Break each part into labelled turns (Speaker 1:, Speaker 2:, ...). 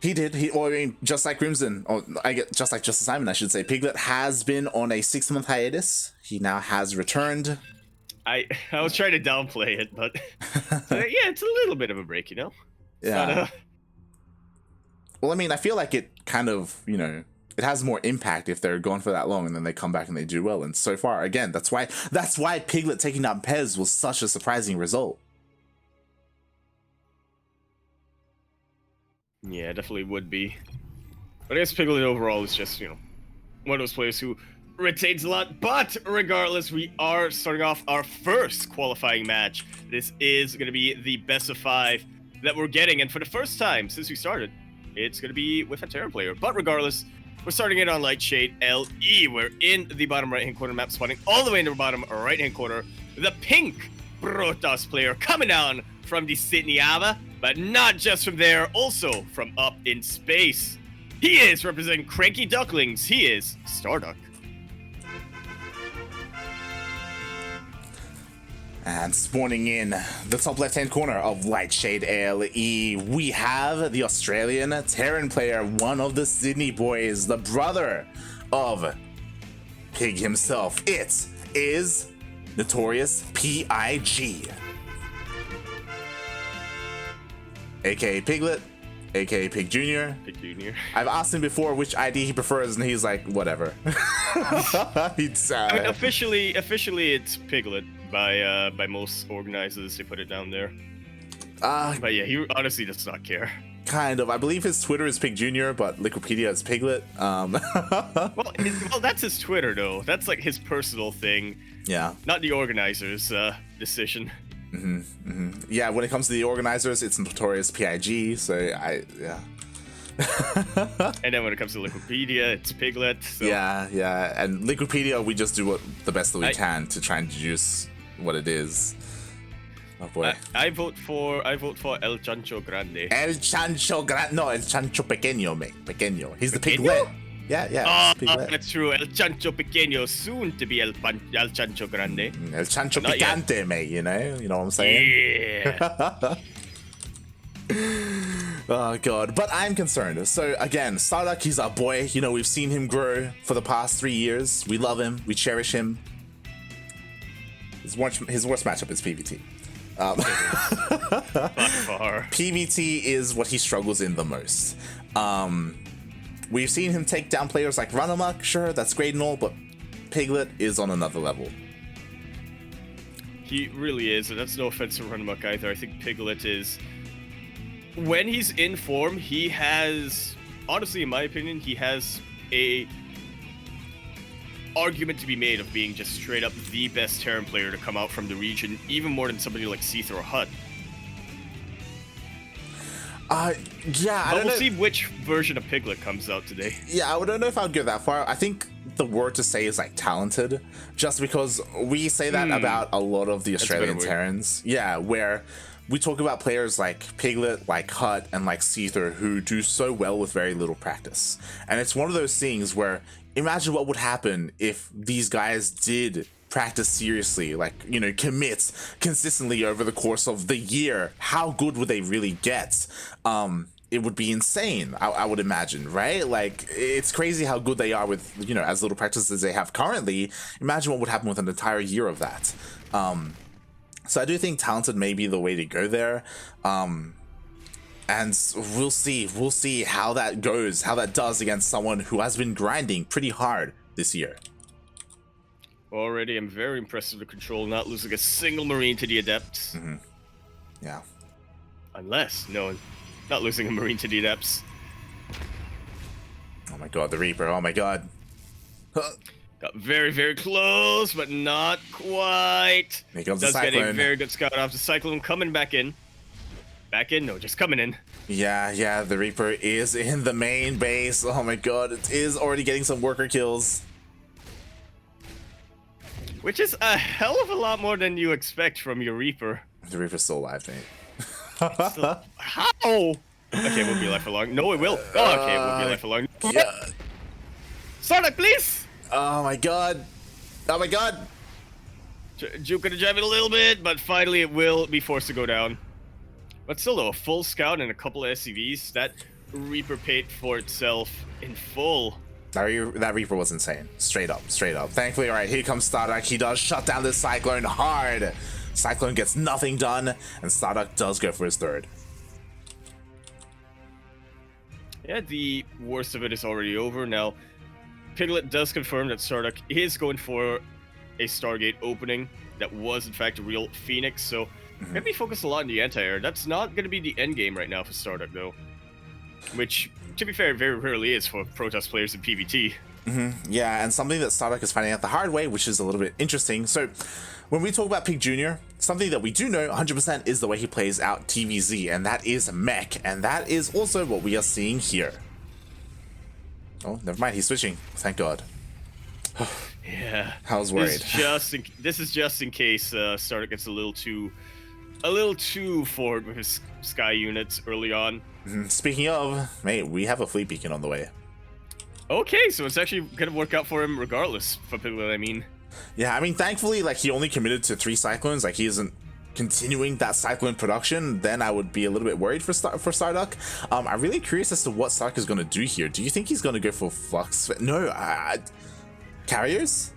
Speaker 1: He did. Or I mean, just like Crimson, or just like Justice Simon, I should say. Piglet has been on a 6-month hiatus. He now has returned.
Speaker 2: I was trying to downplay it, but yeah, it's a little bit of a break, you know. It's
Speaker 1: yeah. Well, I mean, I feel like it kind of, it has more impact if they're gone for that long and then they come back and they do well. And so far, again, that's why Piglet taking down Pez was such a surprising result.
Speaker 2: Yeah, definitely would be. But I guess Piglet overall is just, one of those players who retains a lot. But regardless, we are starting off our first qualifying match. This is going to be the best of 5 that we're getting. And for the first time since we started, it's going to be with a Terran player. But regardless, we're starting it on Light Shade LE. We're in the bottom right-hand corner map, spawning all the way in the bottom right-hand corner. The pink Protoss player coming down from the Sydney Ava. But not just from there, also from up in space. He is representing CranKy Ducklings. He is StarDuck.
Speaker 1: And spawning in the top left-hand corner of Lightshade LE, we have the Australian Terran player, one of the Sydney boys, the brother of Pig himself. It is Notorious PIG. AKA Piglet, AKA Pig Jr.
Speaker 2: Pig Jr.
Speaker 1: I've asked him before which ID he prefers, and he's like, whatever. He's
Speaker 2: I mean, officially it's Piglet by most organizers. They put it down there. But yeah, he honestly does not care.
Speaker 1: Kind of. I believe his Twitter is Pig Jr., but Wikipedia is Piglet.
Speaker 2: Well, that's his Twitter though. That's like his personal thing.
Speaker 1: Yeah.
Speaker 2: Not the organizers' decision.
Speaker 1: Yeah, when it comes to the organizers, it's Notorious PIG, so yeah.
Speaker 2: And then when it comes to Wikipedia, it's Piglet. So.
Speaker 1: Yeah, and Wikipedia, we just do the best that we can to try and deduce what it is. Oh boy.
Speaker 2: I vote for El Chancho Grande.
Speaker 1: El Chancho Grande, no, El Chancho Pequeño, mate. Pequeño. He's the Piglet. Yeah.
Speaker 2: That's true. El Chancho Pequeño, soon to be El Chancho Grande.
Speaker 1: El Chancho Picante, mate. You know what I'm saying?
Speaker 2: Yeah.
Speaker 1: Oh god, but I'm concerned. So again, StarDuck, he's our boy. We've seen him grow for the past 3 years. We love him. We cherish him. His worst matchup is PvT.
Speaker 2: By far.
Speaker 1: PvT is what he struggles in the most. We've seen him take down players like Runamuck, sure, that's great and all, but Piglet is on another level.
Speaker 2: He really is, and that's no offense to Runamuck either. I think Piglet is... When he's in form, he has... Honestly, in my opinion, he has a argument to be made of being just straight up the best Terran player to come out from the region, even more than somebody like Seether or Hut.
Speaker 1: Yeah,
Speaker 2: but we'll see which version of Piglet comes out today.
Speaker 1: Yeah, I don't know if I'd go that far. I think the word to say is like talented, just because we say that about a lot of the Australian Terrans. Yeah, where we talk about players like Piglet, like Hut, and like Seether who do so well with very little practice. And it's one of those things where imagine what would happen if these guys did practice seriously, like, commit consistently over the course of the year. How good would they really get? It would be insane, I would imagine, right? Like, it's crazy how good they are with, as little practice as they have currently. Imagine what would happen with an entire year of that. So I do think talented may be the way to go there. And we'll see how that goes, how that does against someone who has been grinding pretty hard this year.
Speaker 2: Already, I'm very impressed with the control, not losing a single Marine to the Adepts.
Speaker 1: Yeah.
Speaker 2: Not losing a Marine to the Adepts.
Speaker 1: Oh my god, the Reaper, oh my god.
Speaker 2: Got very, very close, but not quite.
Speaker 1: Here comes the Cyclone.
Speaker 2: Does get a very good scout off the Cyclone, coming back in. Just coming in.
Speaker 1: Yeah, the Reaper is in the main base. Oh my god, it is already getting some worker kills.
Speaker 2: Which is a hell of a lot more than you expect from your Reaper.
Speaker 1: The Reaper's still alive, mate.
Speaker 2: How? Okay, we'll be alive for long. No, it will. Oh, okay, we'll be alive for long.
Speaker 1: Yeah.
Speaker 2: StarDuck, please!
Speaker 1: Oh my god.
Speaker 2: Juke gonna drive it a little bit, but finally it will be forced to go down. But still though, a full scout and a couple of SCVs, that Reaper paid for itself in full.
Speaker 1: That Reaper was insane. Straight up, straight up. Thankfully, all right, here comes StarDuck. He does shut down this Cyclone hard. Cyclone gets nothing done, and StarDuck does go for his third.
Speaker 2: Yeah, the worst of it is already over. Now, Piglet does confirm that StarDuck is going for a Stargate opening. That was, in fact, a real Phoenix, so maybe focus a lot on the anti-air. That's not going to be the end game right now for StarDuck, though. Which, to be fair, very rarely is for Protoss players in PvT.
Speaker 1: Yeah, and something that StarDuck is finding out the hard way, which is a little bit interesting. So, when we talk about Pig Jr., something that we do know 100% is the way he plays out TVZ, and that is mech, and that is also what we are seeing here. Oh, never mind, he's switching. Thank God.
Speaker 2: Yeah,
Speaker 1: I was worried.
Speaker 2: This is just in case StarDuck gets a little too forward with his sky units early on.
Speaker 1: Speaking of, mate, we have a fleet beacon on the way.
Speaker 2: Okay, so it's actually gonna work out for him regardless. For Piglet, I mean.
Speaker 1: Yeah, I mean, thankfully, like, he only committed to 3 Cyclones. Like, he isn't continuing that Cyclone production. Then I would be a little bit worried for StarDuck. I'm really curious as to what StarDuck is gonna do here. Do you think he's gonna go for Flux? No, carriers?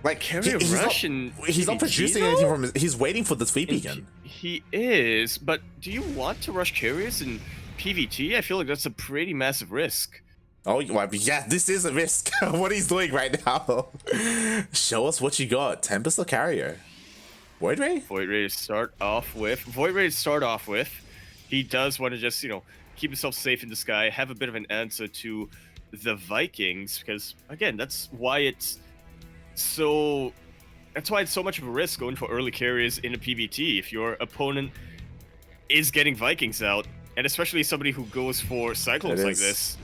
Speaker 1: Like,
Speaker 2: Carrier Russian.
Speaker 1: He's not producing anything from he's waiting for this fleet beacon.
Speaker 2: He is, but do you want to rush carriers in PvT? I feel like that's a pretty massive risk.
Speaker 1: Oh, well, yeah, this is a risk. What he's doing right now. Show us what you got. Tempest or Carrier? Void Ray?
Speaker 2: Void Ray to start off with. He does want to just, keep himself safe in the sky, have a bit of an answer to the Vikings, because, again, that's why it's so much of a risk going for early carriers in a PvT. If your opponent is getting Vikings out, and especially somebody who goes for Cyclones like this,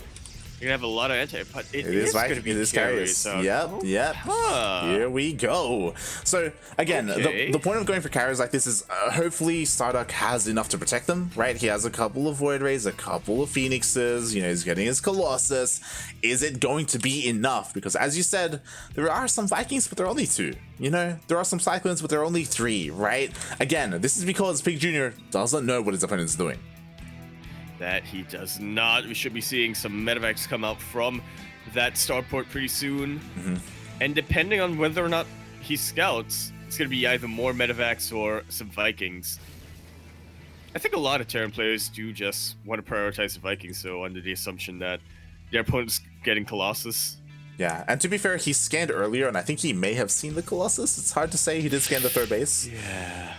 Speaker 2: you're gonna have a lot of anti, but it is going to be carriers.
Speaker 1: Yep. Here we go. So again, the point of going for carriers like this is hopefully StarDuck has enough to protect them, right? He has a couple of Void Rays, a couple of Phoenixes, he's getting his Colossus. Is it going to be enough? Because as you said, there are some Vikings, but they're only 2. There are some Cyclones, but they're only 3, right? Again, this is because Pig Jr. doesn't know what his opponent's doing.
Speaker 2: That he does not. We should be seeing some medevacs come out from that starport pretty soon. And depending on whether or not he scouts, it's going to be either more medevacs or some Vikings. I think a lot of Terran players do just want to prioritize the Vikings, so under the assumption that their opponent's getting Colossus.
Speaker 1: Yeah, and to be fair, he scanned earlier, and I think he may have seen the Colossus. It's hard to say. He did scan the 3rd base.
Speaker 2: Yeah.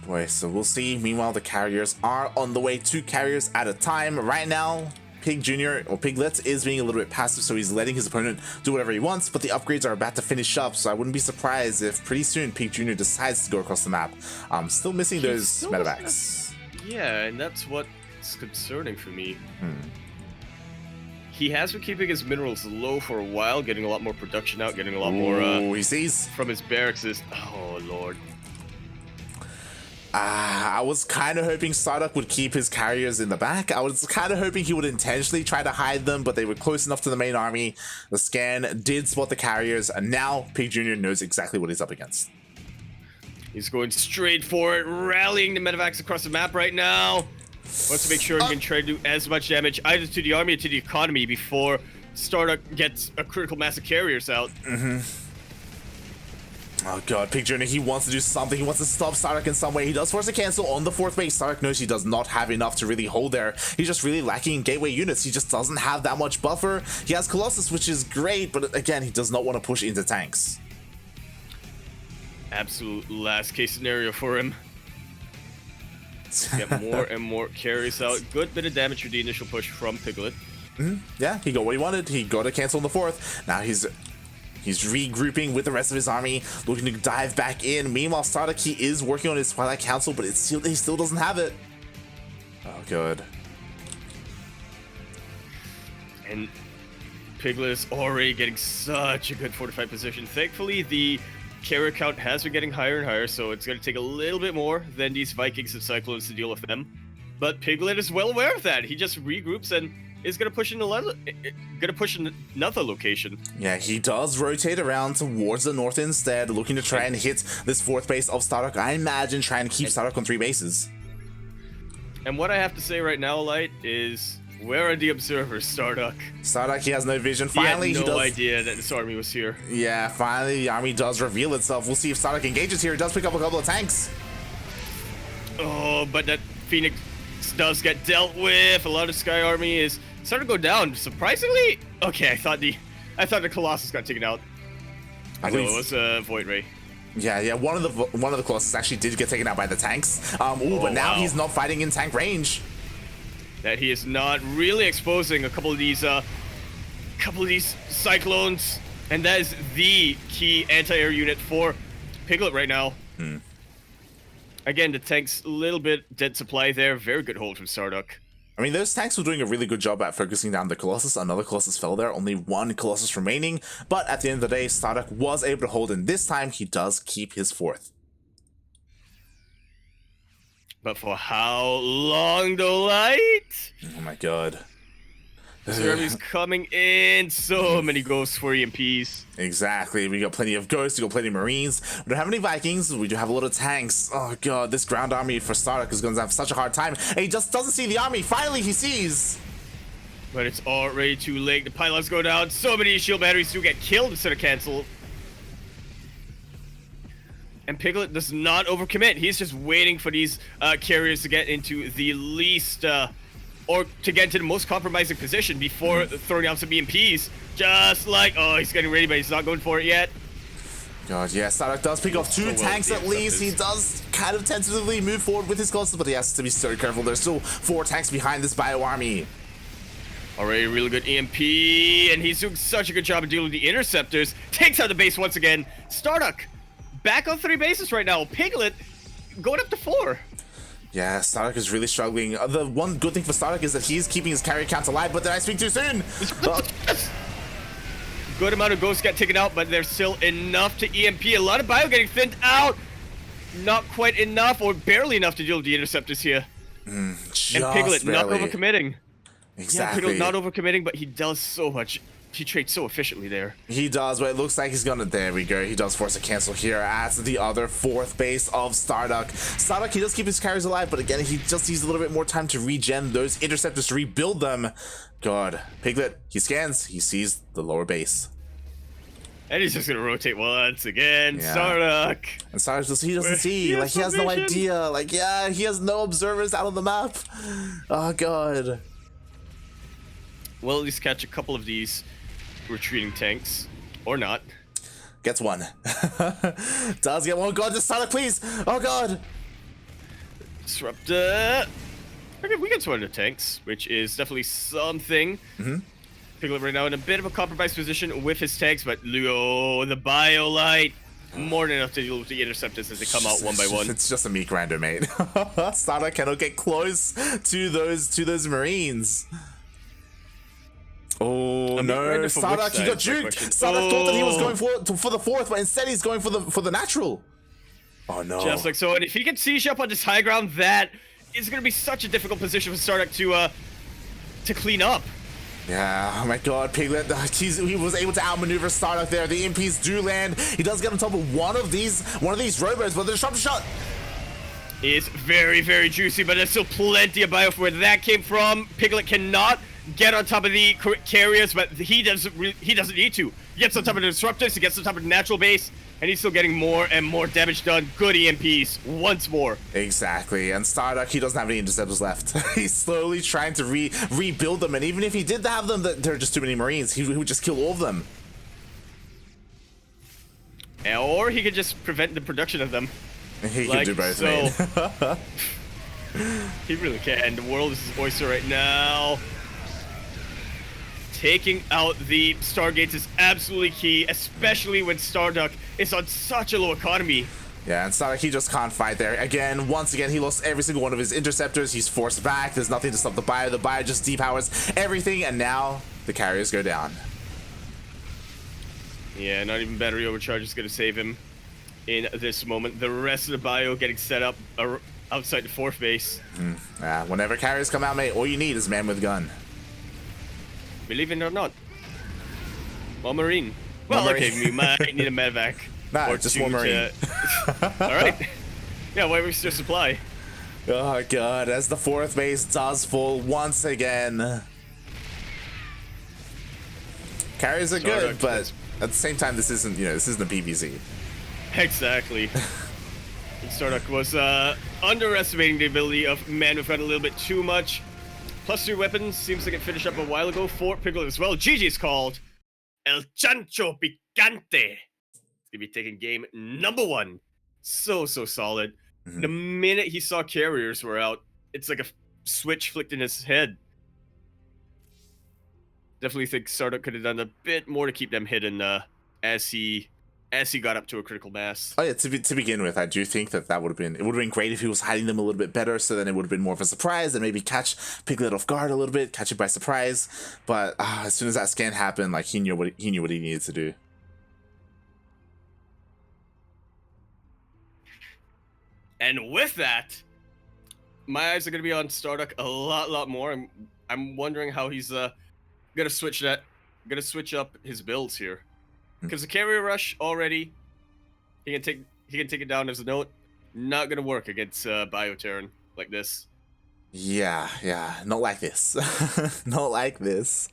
Speaker 1: Boy, so we'll see. Meanwhile, the carriers are on the way, 2 carriers at a time. Right now, Pig Jr. or Piglet is being a little bit passive, so he's letting his opponent do whatever he wants, but the upgrades are about to finish up, so I wouldn't be surprised if pretty soon Pig Jr. decides to go across the map. Still missing those medevacs.
Speaker 2: Yeah, and that's what's concerning for me. He has been keeping his minerals low for a while, getting a lot more production out, getting a lot more
Speaker 1: he sees
Speaker 2: from his barracks. Oh, Lord.
Speaker 1: I was kind of hoping StarDuck would keep his carriers in the back. I was kind of hoping he would intentionally try to hide them, but they were close enough to the main army. The scan did spot the carriers, and now Pig Jr. knows exactly what he's up against.
Speaker 2: He's going straight for it, rallying the medevacs across the map right now. Wants to make sure he can try to do as much damage either to the army or to the economy before StarDuck gets a critical mass of carriers out.
Speaker 1: Oh god, Pig Jr. He wants to do something. He wants to stop StarDuck in some way. He does force a cancel on the 4th base. StarDuck knows he does not have enough to really hold there. He's just really lacking in gateway units. He just doesn't have that much buffer. He has Colossus, which is great, but again, he does not want to push into tanks.
Speaker 2: Absolute last case scenario for him. Get more and more carries out. Good bit of damage for the initial push from Piglet.
Speaker 1: Yeah, he got what he wanted. He got a cancel on the 4th. Now he's regrouping with the rest of his army, looking to dive back in. Meanwhile, StarDuck, he is working on his Twilight Council, but he still doesn't have it. Oh, good.
Speaker 2: And Piglet is already getting such a good fortified position. Thankfully, the carrier count has been getting higher and higher, so it's going to take a little bit more than these Vikings and Cyclones to deal with them. But Piglet is well aware of that. He just regroups and is going to push another location.
Speaker 1: Yeah, he does rotate around towards the north instead, looking to try and hit this 4th base of StarDuck. I imagine trying to keep StarDuck on 3 bases.
Speaker 2: And what I have to say right now, Light, is where are the observers, StarDuck?
Speaker 1: StarDuck, he has no vision. Finally,
Speaker 2: he had no idea that this army was here.
Speaker 1: Yeah, finally the army does reveal itself. We'll see if StarDuck engages here. He does pick up a couple of tanks.
Speaker 2: Oh, but that Phoenix does get dealt with. A lot of Sky Army is starting to go down. Surprisingly, okay. I thought the Colossus got taken out. It was a Void Ray.
Speaker 1: Yeah. One of the Colossus actually did get taken out by the tanks. But now he's not fighting in tank range.
Speaker 2: That he is not really exposing a couple of these cyclones, and that is the key anti-air unit for Piglet right now. Again, the tank's a little bit dead supply there. Very good hold from StarDuck.
Speaker 1: I mean, those tanks were doing a really good job at focusing down the Colossus. Another Colossus fell there, only one Colossus remaining. But at the end of the day, StarDuck was able to hold, and this time he does keep his fourth.
Speaker 2: But for how long, though, Light?
Speaker 1: Oh my god.
Speaker 2: Zerby's coming in. So many ghosts for EMPs.
Speaker 1: Exactly. We got plenty of ghosts, we got plenty of marines. We don't have any Vikings, we do have a lot of tanks. Oh god, this ground army for StarDuck is going to have such a hard time. And he just doesn't see the army. Finally, he sees.
Speaker 2: But it's already too late. The pylons go down. So many shield batteries do get killed instead of canceled. And Piglet does not overcommit. He's just waiting for these carriers to get into the least, or to get into the most compromising position before throwing out some EMPs. Just like, oh, he's getting ready, but he's not going for it yet.
Speaker 1: God, yeah, StarDuck does pick off two tanks at least. He does kind of tentatively move forward with his Colossus, but he has to be so careful. There's still 4 tanks behind this bio army.
Speaker 2: Already a really good EMP, and he's doing such a good job of dealing with the interceptors. Takes out the base once again. StarDuck back on 3 bases right now. Piglet going up to 4.
Speaker 1: Yeah, StarDuck is really struggling. The one good thing for StarDuck is that he's keeping his carry count alive, but did I speak too soon?
Speaker 2: Good amount of ghosts get taken out, but there's still enough to EMP. A lot of bio getting thinned out. Not quite enough, or barely enough to deal with the interceptors here. And Piglet not overcommitting.
Speaker 1: Exactly.
Speaker 2: Yeah, Piglet not overcommitting, but he does so much. He trades so efficiently there.
Speaker 1: He does, but it looks like he's gonna. There we go. He does force a cancel here at the other 4th base of StarDuck. StarDuck, he does keep his carries alive, but again, he just needs a little bit more time to regen those interceptors, to rebuild them. God, Piglet, he scans, he sees the lower base.
Speaker 2: And he's just gonna rotate once again. Yeah. StarDuck.
Speaker 1: And StarDuck just, he doesn't see. Like, he has no idea. Like, yeah, he has no observers out on the map. Oh, God.
Speaker 2: We'll at least catch a couple of these retreating tanks, or not.
Speaker 1: Gets one. Does get one. God, just StarDuck, please. Oh god.
Speaker 2: Disruptor. Okay, we get one of the tanks, which is definitely something. Piglet right now in a bit of a compromised position with his tanks, but Luo, the BioLite, more than enough to deal with the interceptors as they come out one by one.
Speaker 1: It's just a meat grinder, mate. StarDuck cannot get close to those marines. Oh no, StarDuck, he got juked. StarDuck thought that he was going for the 4th, but instead he's going for the natural. Oh no.
Speaker 2: Just like so, and if he can siege up on this high ground, that is going to be such a difficult position for StarDuck to clean up.
Speaker 1: Yeah, oh my god, Piglet, he was able to outmaneuver StarDuck there. The EMPs do land. He does get on top of one of these robots, but the disruptor shot
Speaker 2: is very, very juicy, but there's still plenty of bio for where that came from. Piglet cannot get on top of the carriers, but he doesn't need to. He gets on top of the disruptors, he gets on top of the natural base, and he's still getting more and more damage done. Good EMPs once more.
Speaker 1: Exactly, and StarDuck, he doesn't have any interceptors left. He's slowly trying to rebuild them, and even if he did have them, there are just too many Marines. He would just kill all of them.
Speaker 2: Or he could just prevent the production of them.
Speaker 1: He can do both, so.
Speaker 2: He really can. The world is his oyster right now. Taking out the Stargates is absolutely key, especially when StarDuck is on such a low economy.
Speaker 1: Yeah, and StarDuck, he just can't fight there. Again, once again, he lost every single one of his interceptors. He's forced back. There's nothing to stop the bio. The bio just depowers everything, and now the carriers go down. Yeah,
Speaker 2: not even battery overcharge is going to save him in this moment. The rest of the bio getting set up outside the 4th base.
Speaker 1: Whenever carriers come out, mate, all you need is man with gun.
Speaker 2: Believe it or not. One Marine. Well, okay, we might need a medevac.
Speaker 1: Nah, just one Marine.
Speaker 2: Alright. Yeah, why waste your supply?
Speaker 1: Oh god, as the 4th base does fall once again. Carries are good, but at the same time, this isn't, this isn't a PVZ.
Speaker 2: Exactly. StarDuck was underestimating the ability of men who've got a little bit too much. +3 weapons, seems like it finished up a while ago for Piglet as well. GG's called El Chancho Picante. He's gonna be taking game number 1. So solid. The minute he saw carriers were out, it's like a switch flicked in his head. Definitely think StarDuck could have done a bit more to keep them hidden as he got up to a critical mass.
Speaker 1: Oh yeah, to begin with, I do think that would have been great if he was hiding them a little bit better, so then it would have been more of a surprise and maybe catch Piglet off guard a little bit, catch it by surprise. But as soon as that scan happened, like he knew what he needed to do.
Speaker 2: And with that, my eyes are gonna be on StarDuck a lot more. I'm wondering how he's gonna switch up his builds here, because the carrier rush already, he can take it down as a note. Not gonna work against Bioterran like this.
Speaker 1: Yeah, not like this. Not like this.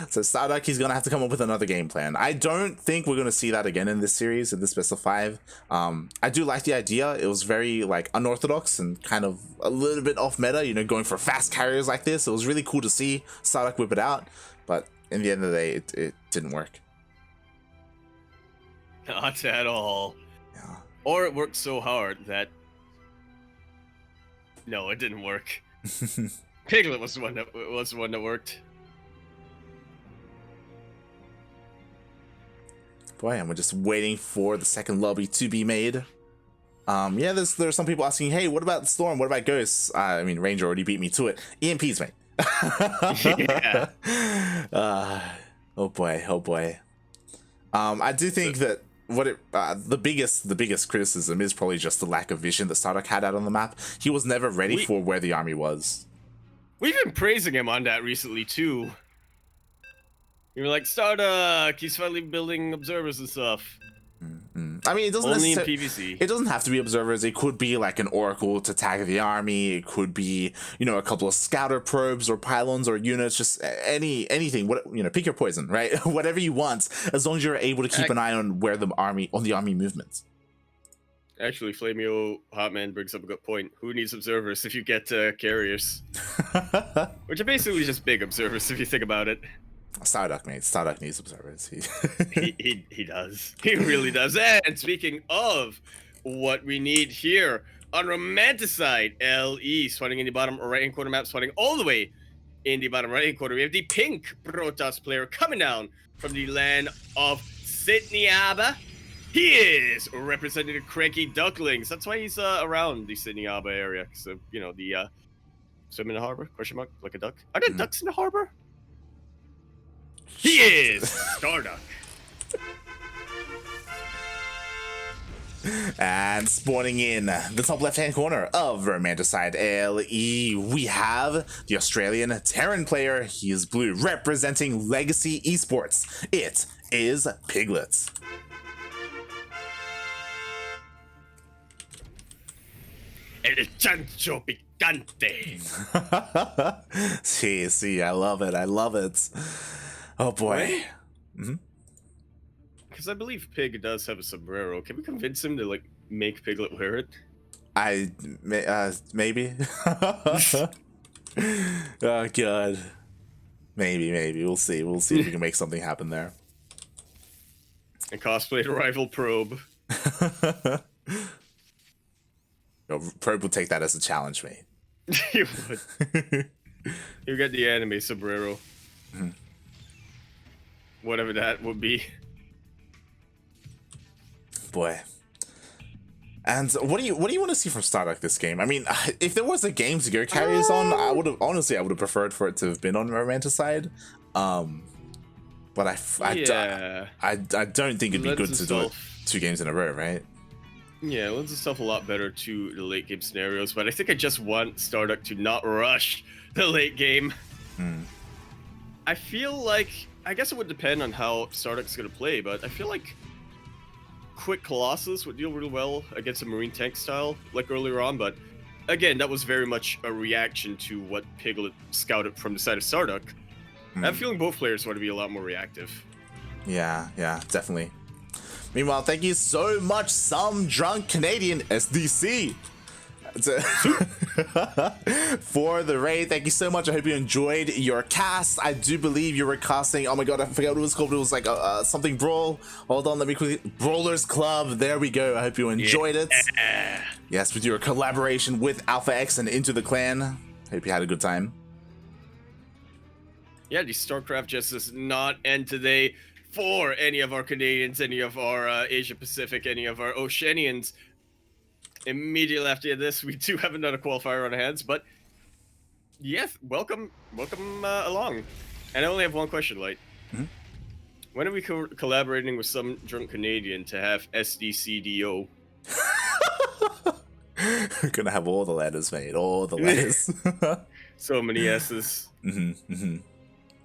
Speaker 1: So StarDuck, he's gonna have to come up with another game plan. I don't think we're gonna see that again in this series, in this best of 5. I do like the idea. It was very like unorthodox and kind of a little bit off meta, going for fast carriers like this. It was really cool to see StarDuck whip it out, but in the end of the day, it didn't work.
Speaker 2: Not at all.
Speaker 1: Yeah.
Speaker 2: Or it worked so hard that no, it didn't work. Piglet was the one that worked.
Speaker 1: Boy, and we're just waiting for the second lobby to be made. Yeah, there's some people asking, hey, what about the Storm? What about Ghosts? I mean, Ranger already beat me to it. EMPs, mate.
Speaker 2: Yeah.
Speaker 1: Oh boy. I do think that the biggest criticism is probably just the lack of vision that StarDuck had out on the map. He was never ready for where the army was.
Speaker 2: We've been praising him on that recently too. We were like, StarDuck, he's finally building observers and stuff.
Speaker 1: I mean, it doesn't
Speaker 2: only in PvC.
Speaker 1: It doesn't have to be observers. It could be like an oracle to tag the army. It could be, a couple of scouter probes or pylons or units. Just anything. Pick your poison, right? Whatever you want, as long as you're able to keep an eye on where the army movements.
Speaker 2: Actually, Flamio Hotman brings up a good point. Who needs observers if you get carriers? Which are basically just big observers if you think about it.
Speaker 1: StarDuck, mate. StarDuck needs observers.
Speaker 2: He does. He really does. And speaking of what we need here, on Romanticide, LE spawning in the bottom right-hand corner map, spawning all the way in the bottom right-hand corner. We have the pink Protoss player coming down from the land of Sydney-Aba. He is representing the CranKy Ducklings. That's why he's around the Sydney-Aba area. So, the swim in the harbor, question mark, like a duck. Are there ducks in the harbor? He is StarDuck.
Speaker 1: And spawning in the top left-hand corner of Romanticide LE, we have the Australian Terran player. He is blue, representing Legacy Esports. It is Piglet.
Speaker 2: El Chancho Picante.
Speaker 1: See, I love it. Oh boy.
Speaker 2: Because I believe Pig does have a sombrero. Can we convince him to like make Piglet wear it?
Speaker 1: Maybe. Oh god. Maybe. We'll see if we can make something happen there.
Speaker 2: And cosplay the rival Probe.
Speaker 1: Probe will take that as a challenge, mate.
Speaker 2: He would. You get the anime sombrero. Whatever that would be.
Speaker 1: Boy. And what do you want to see from StarDuck this game? I mean, if there was a game to go carriers on, I would have preferred for it to have been on Romanticide. But I don't think it'd be good to do it 2 games in a row, right?
Speaker 2: Yeah, it lends itself a lot better to the late game scenarios, but I think I just want StarDuck to not rush the late game. I feel like, I guess it would depend on how StarDuck's going to play, but I feel like Quick Colossus would deal really well against a Marine tank style, like earlier on, but again, that was very much a reaction to what Piglet scouted from the side of StarDuck. I have a feeling both players want to be a lot more reactive.
Speaker 1: Yeah, definitely. Meanwhile, thank you so much, some drunk Canadian SDC, for the raid. Thank you so much. I hope you enjoyed your cast. I do believe you were casting, oh my god, I forgot what it was called. It was like something brawl. Hold on, let me quickly, Brawlers Club. There we go. I hope you enjoyed it. Yes, with your collaboration with Alpha X and Into the Clan. Hope you had a good time.
Speaker 2: Yeah, the StarCraft just does not end today for any of our Canadians, any of our Asia Pacific, any of our Oceanians. Immediately after this, we do have another qualifier on our hands, but yes, welcome along. And I only have one question, Light. When are we collaborating with some drunk Canadian to have SDCDO?
Speaker 1: We're gonna have all the letters, mate. All the letters.
Speaker 2: So many S's.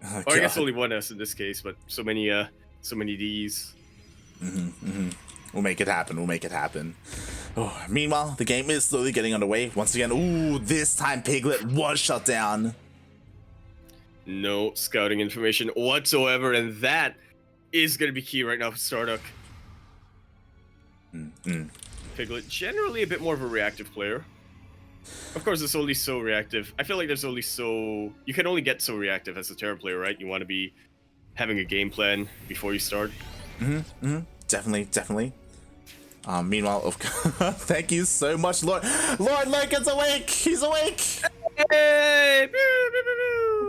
Speaker 1: Oh,
Speaker 2: or I guess only one S in this case, but so many D's.
Speaker 1: We'll make it happen. We'll make it happen. Oh, meanwhile, the game is slowly getting underway. Once again, ooh, this time Piglet was shut down.
Speaker 2: No scouting information whatsoever, and that is going to be key right now for StarDuck. Piglet, generally a bit more of a reactive player. Of course, it's only so reactive. I feel like there's only so... You can only get so reactive as a Terran player, right? You want to be having a game plan before you start.
Speaker 1: Definitely. Meanwhile, thank you so much, Lord Loken's awake. He's awake.
Speaker 2: Hey!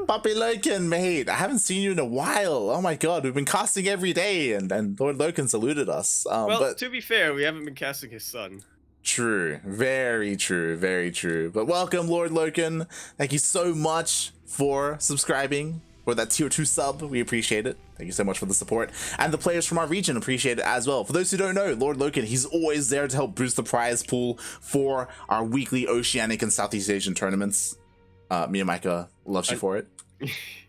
Speaker 1: Puppy Loken, mate. I haven't seen you in a while. Oh my god, we've been casting every day, and Lord Loken saluted us.
Speaker 2: Well,
Speaker 1: but
Speaker 2: to be fair, we haven't been casting his son.
Speaker 1: True. Very true. But welcome, Lord Loken. Thank you so much for subscribing, for that tier 2 sub. We appreciate it. Thank you so much for the support. And the players from our region appreciate it as well. For those who don't know, Lord Loken, he's always there to help boost the prize pool for our weekly Oceanic and Southeast Asian tournaments. Me and Micah loves you for it.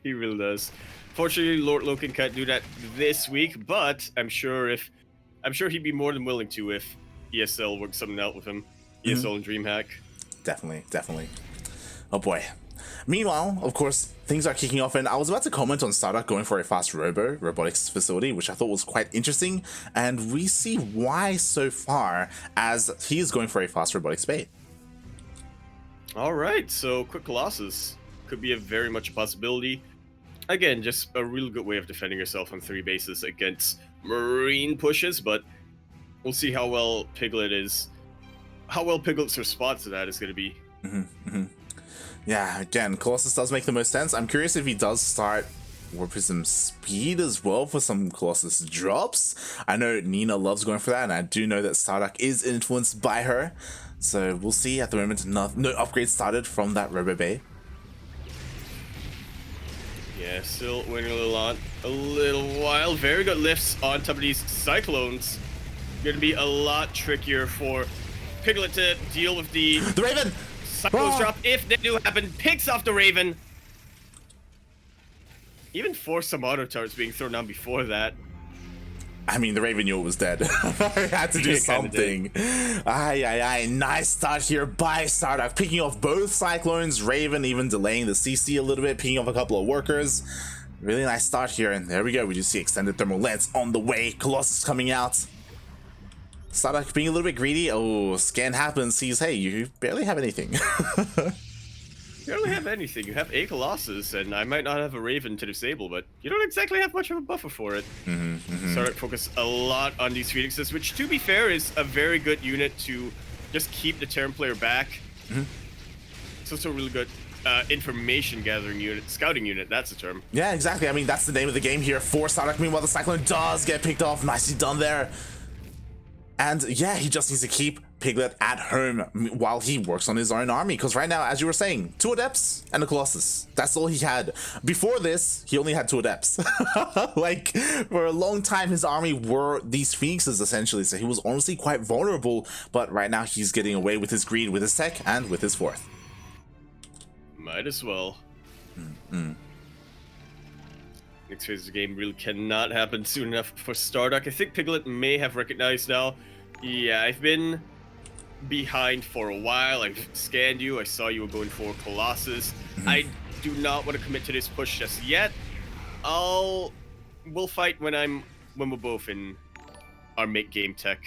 Speaker 2: He really does. Fortunately, Lord Loken can't do that this week, but I'm sure he'd be more than willing to if ESL worked something out with him. ESL and DreamHack.
Speaker 1: Definitely. Oh boy. Meanwhile, of course, things are kicking off, and I was about to comment on StarDuck going for a fast robotics facility, which I thought was quite interesting, and we see why so far, as he is going for a fast robotics bait.
Speaker 2: Alright, so quick Colossus could be very much a possibility. Again, just a really good way of defending yourself on 3 bases against Marine pushes, but we'll see how well Piglet's response to that is going to be.
Speaker 1: Yeah, again, Colossus does make the most sense. I'm curious if he does start with some speed as well for some Colossus drops. I know Nina loves going for that, and I do know that StarDuck is influenced by her. So we'll see. At the moment, no upgrades started from that Robo Bay.
Speaker 2: Yeah, still waiting a little while. Very good lifts on top of these Cyclones. Going to be a lot trickier for Piglet to deal with the
Speaker 1: Raven!
Speaker 2: Cyclones drop, if they do happen. Picks off the Raven. Even forced some auto turrets being thrown down before that.
Speaker 1: I mean, the Raven knew it was dead. I had to do something. Nice start here by StarDuck, picking off both Cyclones. Raven even delaying the CC a little bit, picking off a couple of workers. Really nice start here, and there we go. We just see extended thermal lens on the way. Colossus coming out. StarDuck being a little bit greedy. Oh, scan happens, sees, hey, you barely have anything.
Speaker 2: You barely have anything. You have a Colossus, and I might not have a Raven to disable, but you don't exactly have much of a buffer for it. StarDuck focus a lot on these Phoenixes, which, to be fair, is a very good unit to just keep the Terran player back. It's also a really good information gathering unit, scouting unit, that's the term.
Speaker 1: Yeah, exactly. I mean, that's the name of the game here for StarDuck. Meanwhile, the Cyclone does get picked off. Nicely done there. And yeah, he just needs to keep Piglet at home while he works on his own army. Because right now, as you were saying, 2 Adepts and a Colossus. That's all he had. Before this, he only had 2 Adepts. Like, for a long time, his army were these Phoenixes, essentially. So he was honestly quite vulnerable. But right now, he's getting away with his greed, with his tech, and with his 4th.
Speaker 2: Might as well. Next phase of the game really cannot happen soon enough for StarDuck. I think Piglet may have recognized now. Yeah, I've been behind for a while. I scanned you. I saw you were going for Colossus. I do not want to commit to this push just yet. We'll fight when we're both in our mid-game tech.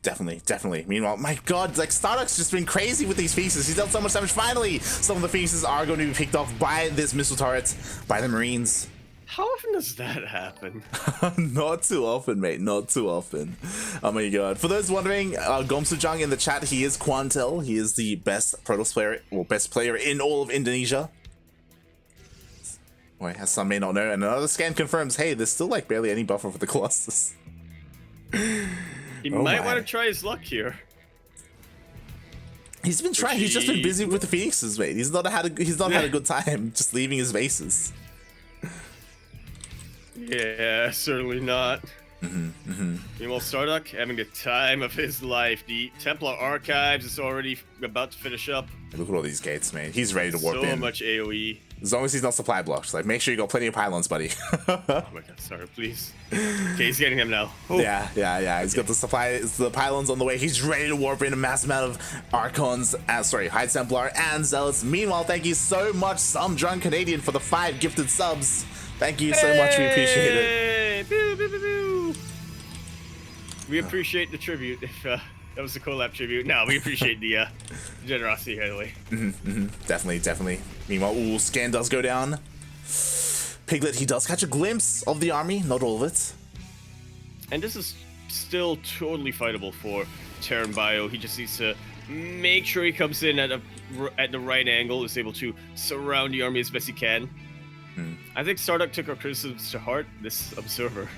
Speaker 1: Definitely. Meanwhile, my god, like StarDuck's just been crazy with these pieces. He's dealt so much damage. Finally, some of the pieces are going to be picked off by this missile turret, by the Marines.
Speaker 2: How often does that happen?
Speaker 1: Not too often, mate. Not too often. Oh my god. For those wondering, Gomsujang in the chat, he is Quantel. He is the best Protoss player, or best player in all of Indonesia. Wait, as some may not know. And another scan confirms, hey, there's still like barely any buffer for the Colossus.
Speaker 2: He might want to try his luck here.
Speaker 1: He's been trying. He's just been busy with the Phoenixes, mate. He's not had a good time just leaving his bases.
Speaker 2: Yeah, certainly not. Meanwhile, StarDuck having the time of his life. The Templar Archives is already about to finish up.
Speaker 1: Look at all these gates, man. He's ready to warp in.
Speaker 2: So much AoE.
Speaker 1: As long as he's not supply blocked. Like, make sure you got plenty of pylons, buddy.
Speaker 2: Oh my god, sorry, please. Okay, he's getting him now. Oh.
Speaker 1: Yeah. He's got the pylons on the way. He's ready to warp in a mass amount of Archons, High Templar, and Zealots. Meanwhile, thank you so much, Some Drunk Canadian, for the 5 gifted subs. Thank you so much. We appreciate it.
Speaker 2: Boo, boo, boo, boo. We appreciate the tribute. If that was the collab tribute. No, we appreciate the generosity anyway.
Speaker 1: Definitely. Meanwhile, ooh, scan does go down. Piglet, he does catch a glimpse of the army, not all of it.
Speaker 2: And this is still totally fightable for Terran Bio. He just needs to make sure he comes in at the right angle, is able to surround the army as best he can. I think StarDuck took our criticisms to heart, this observer.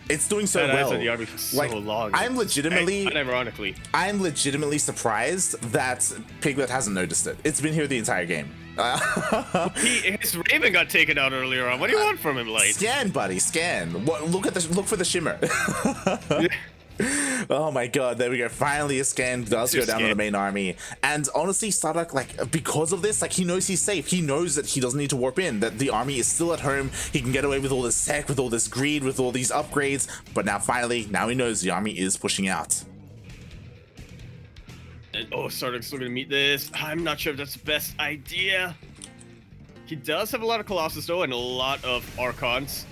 Speaker 1: It's doing so well.
Speaker 2: The army for so long.
Speaker 1: I'm legitimately,
Speaker 2: unironically,
Speaker 1: I'm legitimately surprised that Piglet hasn't noticed it. It's been here the entire game.
Speaker 2: His Raven got taken out earlier on. What do you want from him, Light?
Speaker 1: Scan, buddy, scan. Look for the shimmer. Oh my god, there we go. Finally a scan does go down on the main army. And honestly, StarDuck, like, because of this, like, he knows he's safe. He knows that he doesn't need to warp in, that the army is still at home. He can get away with all this tech, with all this greed, with all these upgrades. But now finally, he knows the army is pushing out.
Speaker 2: And StarDuck's still gonna meet this. I'm not sure if that's the best idea. He does have a lot of Colossus though, and a lot of Archons.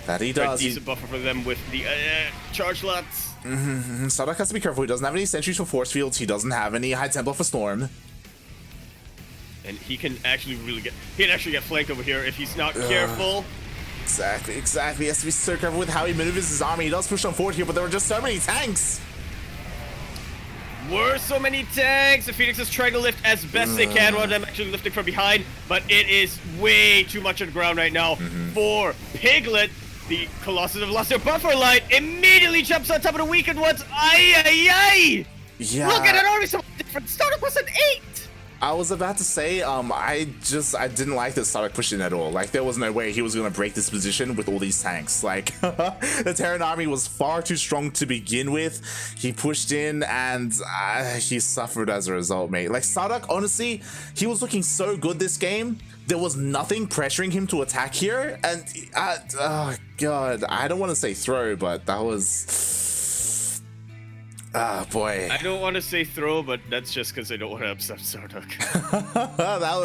Speaker 1: That he does.
Speaker 2: A decent buffer for them with the charge lots.
Speaker 1: StarDuck has to be careful. He doesn't have any sentries for force fields. He doesn't have any High Templar for storm.
Speaker 2: And he can actually get flanked over here if he's not careful.
Speaker 1: Exactly. He has to be so careful with how he maneuvers his army. He does push on forward here, but there are just so many tanks.
Speaker 2: Were so many tanks. The Phoenix is trying to lift as best they can while them actually lifting from behind, but it is way too much on the ground right now for Piglet. The Colossus have lost their buffer line. Immediately jumps on top of the weakened ones. Ay!
Speaker 1: Yeah.
Speaker 2: Look at it, already so different. StarDuck was an 8. I
Speaker 1: was about to say, I didn't like that StarDuck pushed in at all. Like, there was no way he was gonna break this position with all these tanks. Like, the Terran army was far too strong to begin with. He pushed in and he suffered as a result, mate. Like, StarDuck, honestly, he was looking so good this game. There was nothing pressuring him to attack here, and oh god, I don't want to say throw, but that was boy.
Speaker 2: I don't want to say throw, but that's just because I don't want to upset StarDuck.
Speaker 1: that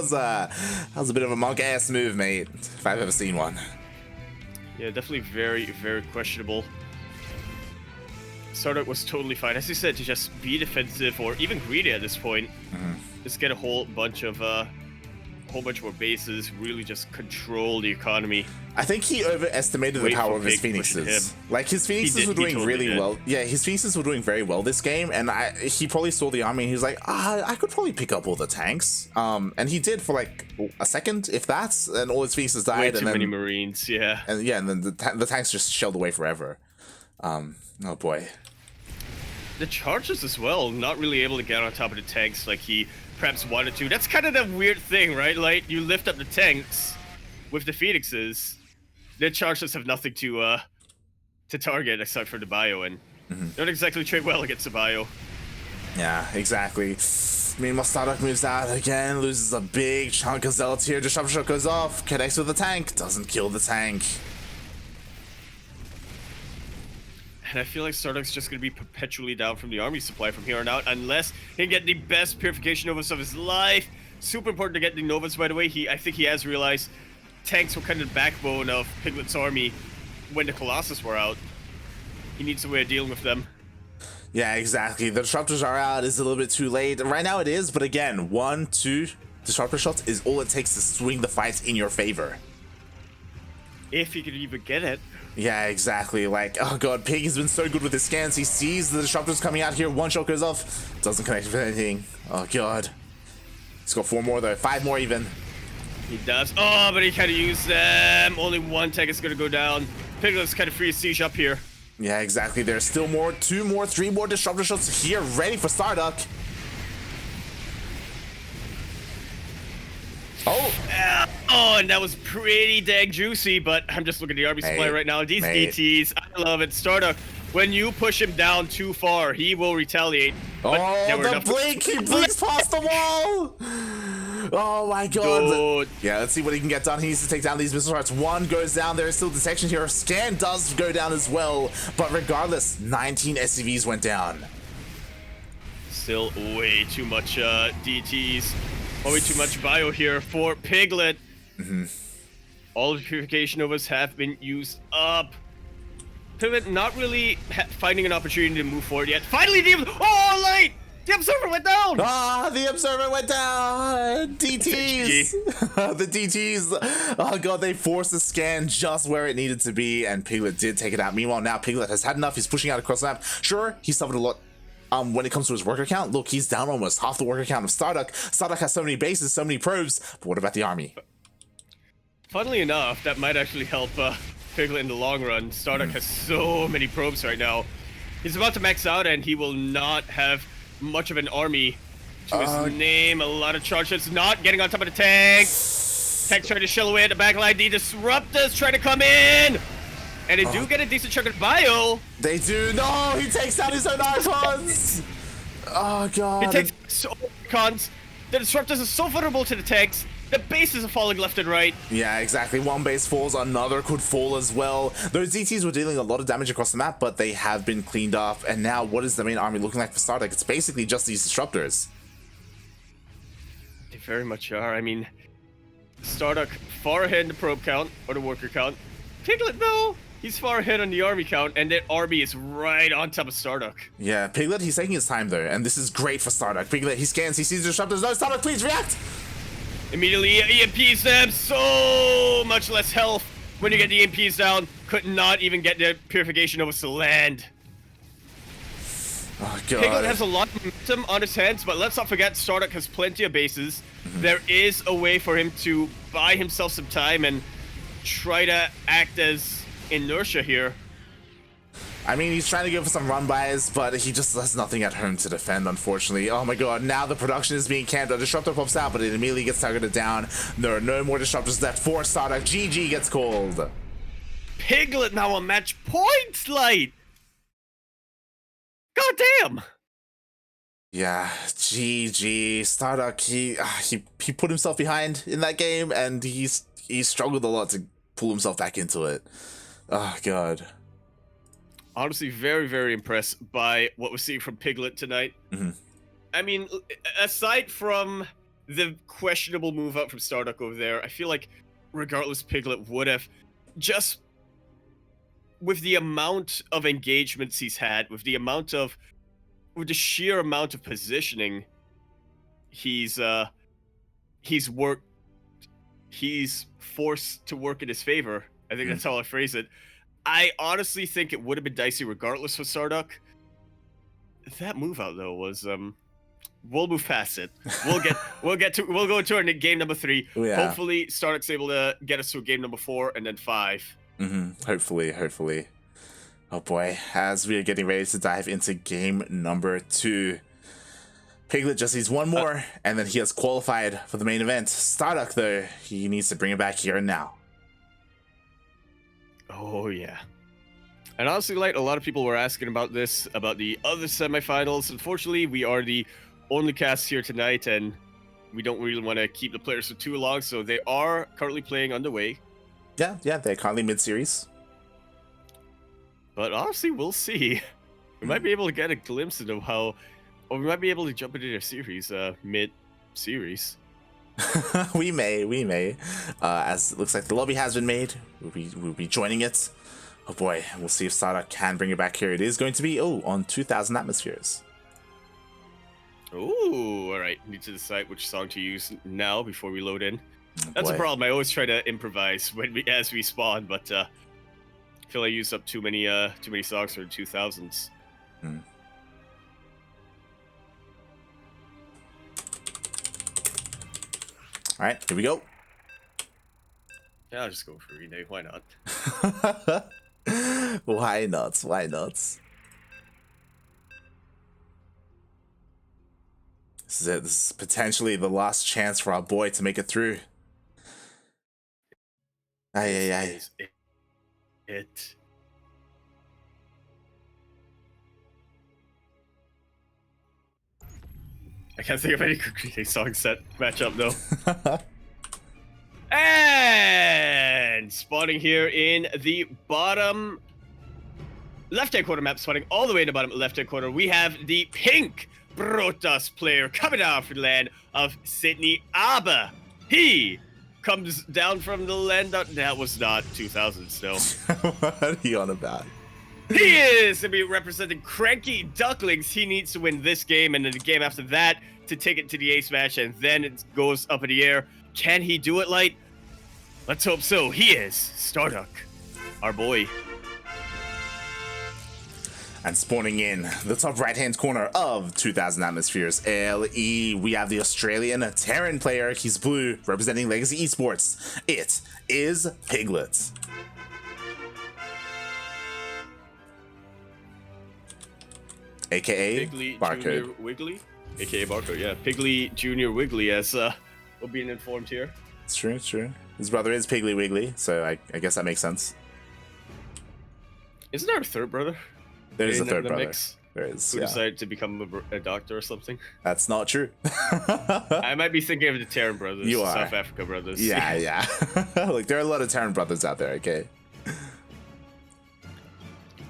Speaker 1: was a bit of a monk ass move, mate, if I've ever seen one.
Speaker 2: Yeah, definitely very, very questionable. StarDuck was totally fine, as you said, to just be defensive or even greedy at this point. Just get a whole bunch more bases, really just control the economy.
Speaker 1: I think he overestimated the power of his Phoenixes. Like, his Phoenixes were doing really well. Yeah, his Phoenixes were doing very well this game, and he probably saw the army and he was like, I could probably pick up all the tanks. And he did for like a second, if that's, and all his Phoenixes died.
Speaker 2: Way too many Marines, yeah.
Speaker 1: And then the tanks just shelled away forever. Oh boy.
Speaker 2: The charges as well, not really able to get on top of the tanks like he perhaps wanted to. That's kind of the weird thing, right? Like, you lift up the tanks with the Phoenixes. The charges have nothing to target except for the bio, and don't exactly trade well against the bio.
Speaker 1: Yeah, exactly. Meanwhile, StarDuck moves out again, loses a big chunk of Zealots here. Disruption shot goes off, connects with the tank, doesn't kill the tank.
Speaker 2: And I feel like StarDuck's just going to be perpetually down from the army supply from here on out, unless he can get the best purification Novas of his life. Super important to get the Novas, by the way. I think he has realized tanks were kind of the backbone of Piglet's army when the Colossus were out. He needs a way of dealing with them.
Speaker 1: Yeah, exactly. The disruptors are out. It's a little bit too late. Right now it is, but again, 1, 2 disruptor shots is all it takes to swing the fights in your favor.
Speaker 2: If he could even get it.
Speaker 1: Yeah, exactly. Like, oh god, Pig has been so good with his scans. He sees the disruptors coming out here. One shot goes off. Doesn't connect with anything. Oh god. He's got 4 more though. 5 more even.
Speaker 2: He does. Oh, but he kind of used them. Only 1 tank is going to go down. Piglet's kind of free to siege up here.
Speaker 1: Yeah, exactly. There's still more. 2 more, 3 more disruptor shots here, ready for StarDuck. Oh!
Speaker 2: Oh, and that was pretty dang juicy, but I'm just looking at the army supply right now. These DTs, I love it. StarDuck, when you push him down too far, he will retaliate.
Speaker 1: Oh, the blink! He blinks past the wall! Oh my god.
Speaker 2: Dude.
Speaker 1: Yeah, let's see what he can get done. He needs to take down these missile darts. 1 goes down. There is still detection here. Scan does go down as well. But regardless, 19 SCVs went down.
Speaker 2: Still way too much DTs. Way too much bio here for Piglet. All of the purification Novas have been used up. Piglet not really finding an opportunity to move forward yet. Finally, oh, light! The observer went down!
Speaker 1: Ah, the observer went down! DTs! The DTs! Oh god, they forced the scan just where it needed to be, and Piglet did take it out. Meanwhile, now Piglet has had enough. He's pushing out across the map. Sure, he suffered a lot when it comes to his worker count. Look, he's down almost half the worker count of StarDuck. StarDuck has so many bases, so many probes, but what about the army?
Speaker 2: Funnily enough, that might actually help Piglet in the long run. StarDuck has so many probes right now. He's about to max out, and he will not have much of an army to his name. A lot of charge hits, not getting on top of the tank. Tank's trying to shell away at the backline. The disruptors trying to come in. And they do get a decent chunk of bio.
Speaker 1: They do. No, he takes down his own icons. Oh god.
Speaker 2: He takes so many icons. The disruptors are so vulnerable to the tanks. The bases are falling left and right.
Speaker 1: Yeah, exactly. 1 base falls, another could fall as well. Those DTs were dealing a lot of damage across the map, but they have been cleaned up. And now, what is the main army looking like for StarDuck? It's basically just these disruptors.
Speaker 2: They very much are. I mean, StarDuck far ahead in the probe count, or the worker count. Piglet, though, he's far ahead on the army count, and that army is right on top of StarDuck.
Speaker 1: Yeah, Piglet, he's taking his time, though, and this is great for StarDuck. Piglet, he scans, he sees the disruptors. No, StarDuck, please react!
Speaker 2: Immediately EMPs them, so much less health when you get the EMPs down. Could not even get the purification Novas to land.
Speaker 1: Oh god.
Speaker 2: Piglet has a lot of momentum on his hands, but let's not forget StarDuck has plenty of bases. There is a way for him to buy himself some time and try to act as inertia here.
Speaker 1: I mean, he's trying to go for some run buys, but he just has nothing at home to defend, unfortunately. Oh my god, now the production is being camped. A disruptor pops out, but it immediately gets targeted down. There are no more disruptors left for StarDuck. GG gets called.
Speaker 2: Piglet now on match point, Light! God damn!
Speaker 1: Yeah, GG. StarDuck, he put himself behind in that game, and he struggled a lot to pull himself back into it. Oh god.
Speaker 2: Honestly, very, very impressed by what we're seeing from Piglet tonight. I mean, aside from the questionable move out from StarDuck over there, I feel like regardless, Piglet would have just, with the amount of engagements he's had, with the sheer amount of positioning he's forced to work in his favor. I think that's how I phrase it. I honestly think it would have been dicey regardless for StarDuck. That move out though was we'll move past it. We'll go into our game number 3.
Speaker 1: Yeah.
Speaker 2: Hopefully StarDuck's able to get us to game number 4 and then 5.
Speaker 1: Hopefully. Oh boy, as we are getting ready to dive into game number 2. Piglet just needs 1 more, and then he has qualified for the main event. StarDuck though, he needs to bring it back here and now.
Speaker 2: Oh yeah. And honestly, Light, a lot of people were asking about this, about the other semifinals. Unfortunately, we are the only cast here tonight, and we don't really want to keep the players for too long, so they are currently playing underway.
Speaker 1: Yeah, they're currently mid-series.
Speaker 2: But honestly, we'll see. We might be able to get a glimpse into how, or we might be able to jump into their series mid-series.
Speaker 1: we may. As it looks like the lobby has been made, we'll be joining it. Oh boy, we'll see if StarDuck can bring it back here. It is going to be, on 2,000 atmospheres.
Speaker 2: Ooh, all right. Need to decide which song to use now before we load in.
Speaker 1: Oh,
Speaker 2: That's
Speaker 1: boy.
Speaker 2: a problem. I always try to improvise as we spawn, but I feel I use up too many songs for the 2000s.
Speaker 1: All right, here we go.
Speaker 2: Yeah, I'll just go for Renee. Why not?
Speaker 1: Why not? Why not? This is it. This is potentially the last chance for our boy to make it through. Aye.
Speaker 2: It. I can't think of any good Green Day song set matchup though. And spawning here in the bottom left-hand corner map, spawning all the way in the bottom left-hand corner, we have the pink Brotas player coming down from the land of Sydney Aber. He comes down from the land that was not 2000 still.
Speaker 1: What are you on about?
Speaker 2: He is to be representing CranKy Ducklings. He needs to win this game and then the game after that to take it to the ace match, and then it goes up in the air. Can he do it, Light? Let's hope so. He is StarDuck, our boy.
Speaker 1: And spawning in the top right-hand corner of 2,000 atmospheres, LE, we have the Australian Terran player. He's blue, representing Legacy Esports. It is Piglet. AKA
Speaker 2: Piglet
Speaker 1: Barcode.
Speaker 2: Junior Wiggly, aka Barcode. Yeah, Piglet Junior Wiggly, as we're being informed here.
Speaker 1: It's true, it's true. His brother is Piggly Wiggly, so I guess that makes sense.
Speaker 2: Isn't there a third brother?
Speaker 1: There is a
Speaker 2: in
Speaker 1: third
Speaker 2: the
Speaker 1: brother.
Speaker 2: mix?
Speaker 1: There is.
Speaker 2: Who
Speaker 1: Yeah.
Speaker 2: decided to become a doctor or something?
Speaker 1: That's not true.
Speaker 2: I might be thinking of the Terran brothers,
Speaker 1: You are.
Speaker 2: South Africa brothers.
Speaker 1: Yeah. Look, there are a lot of Terran brothers out there, okay?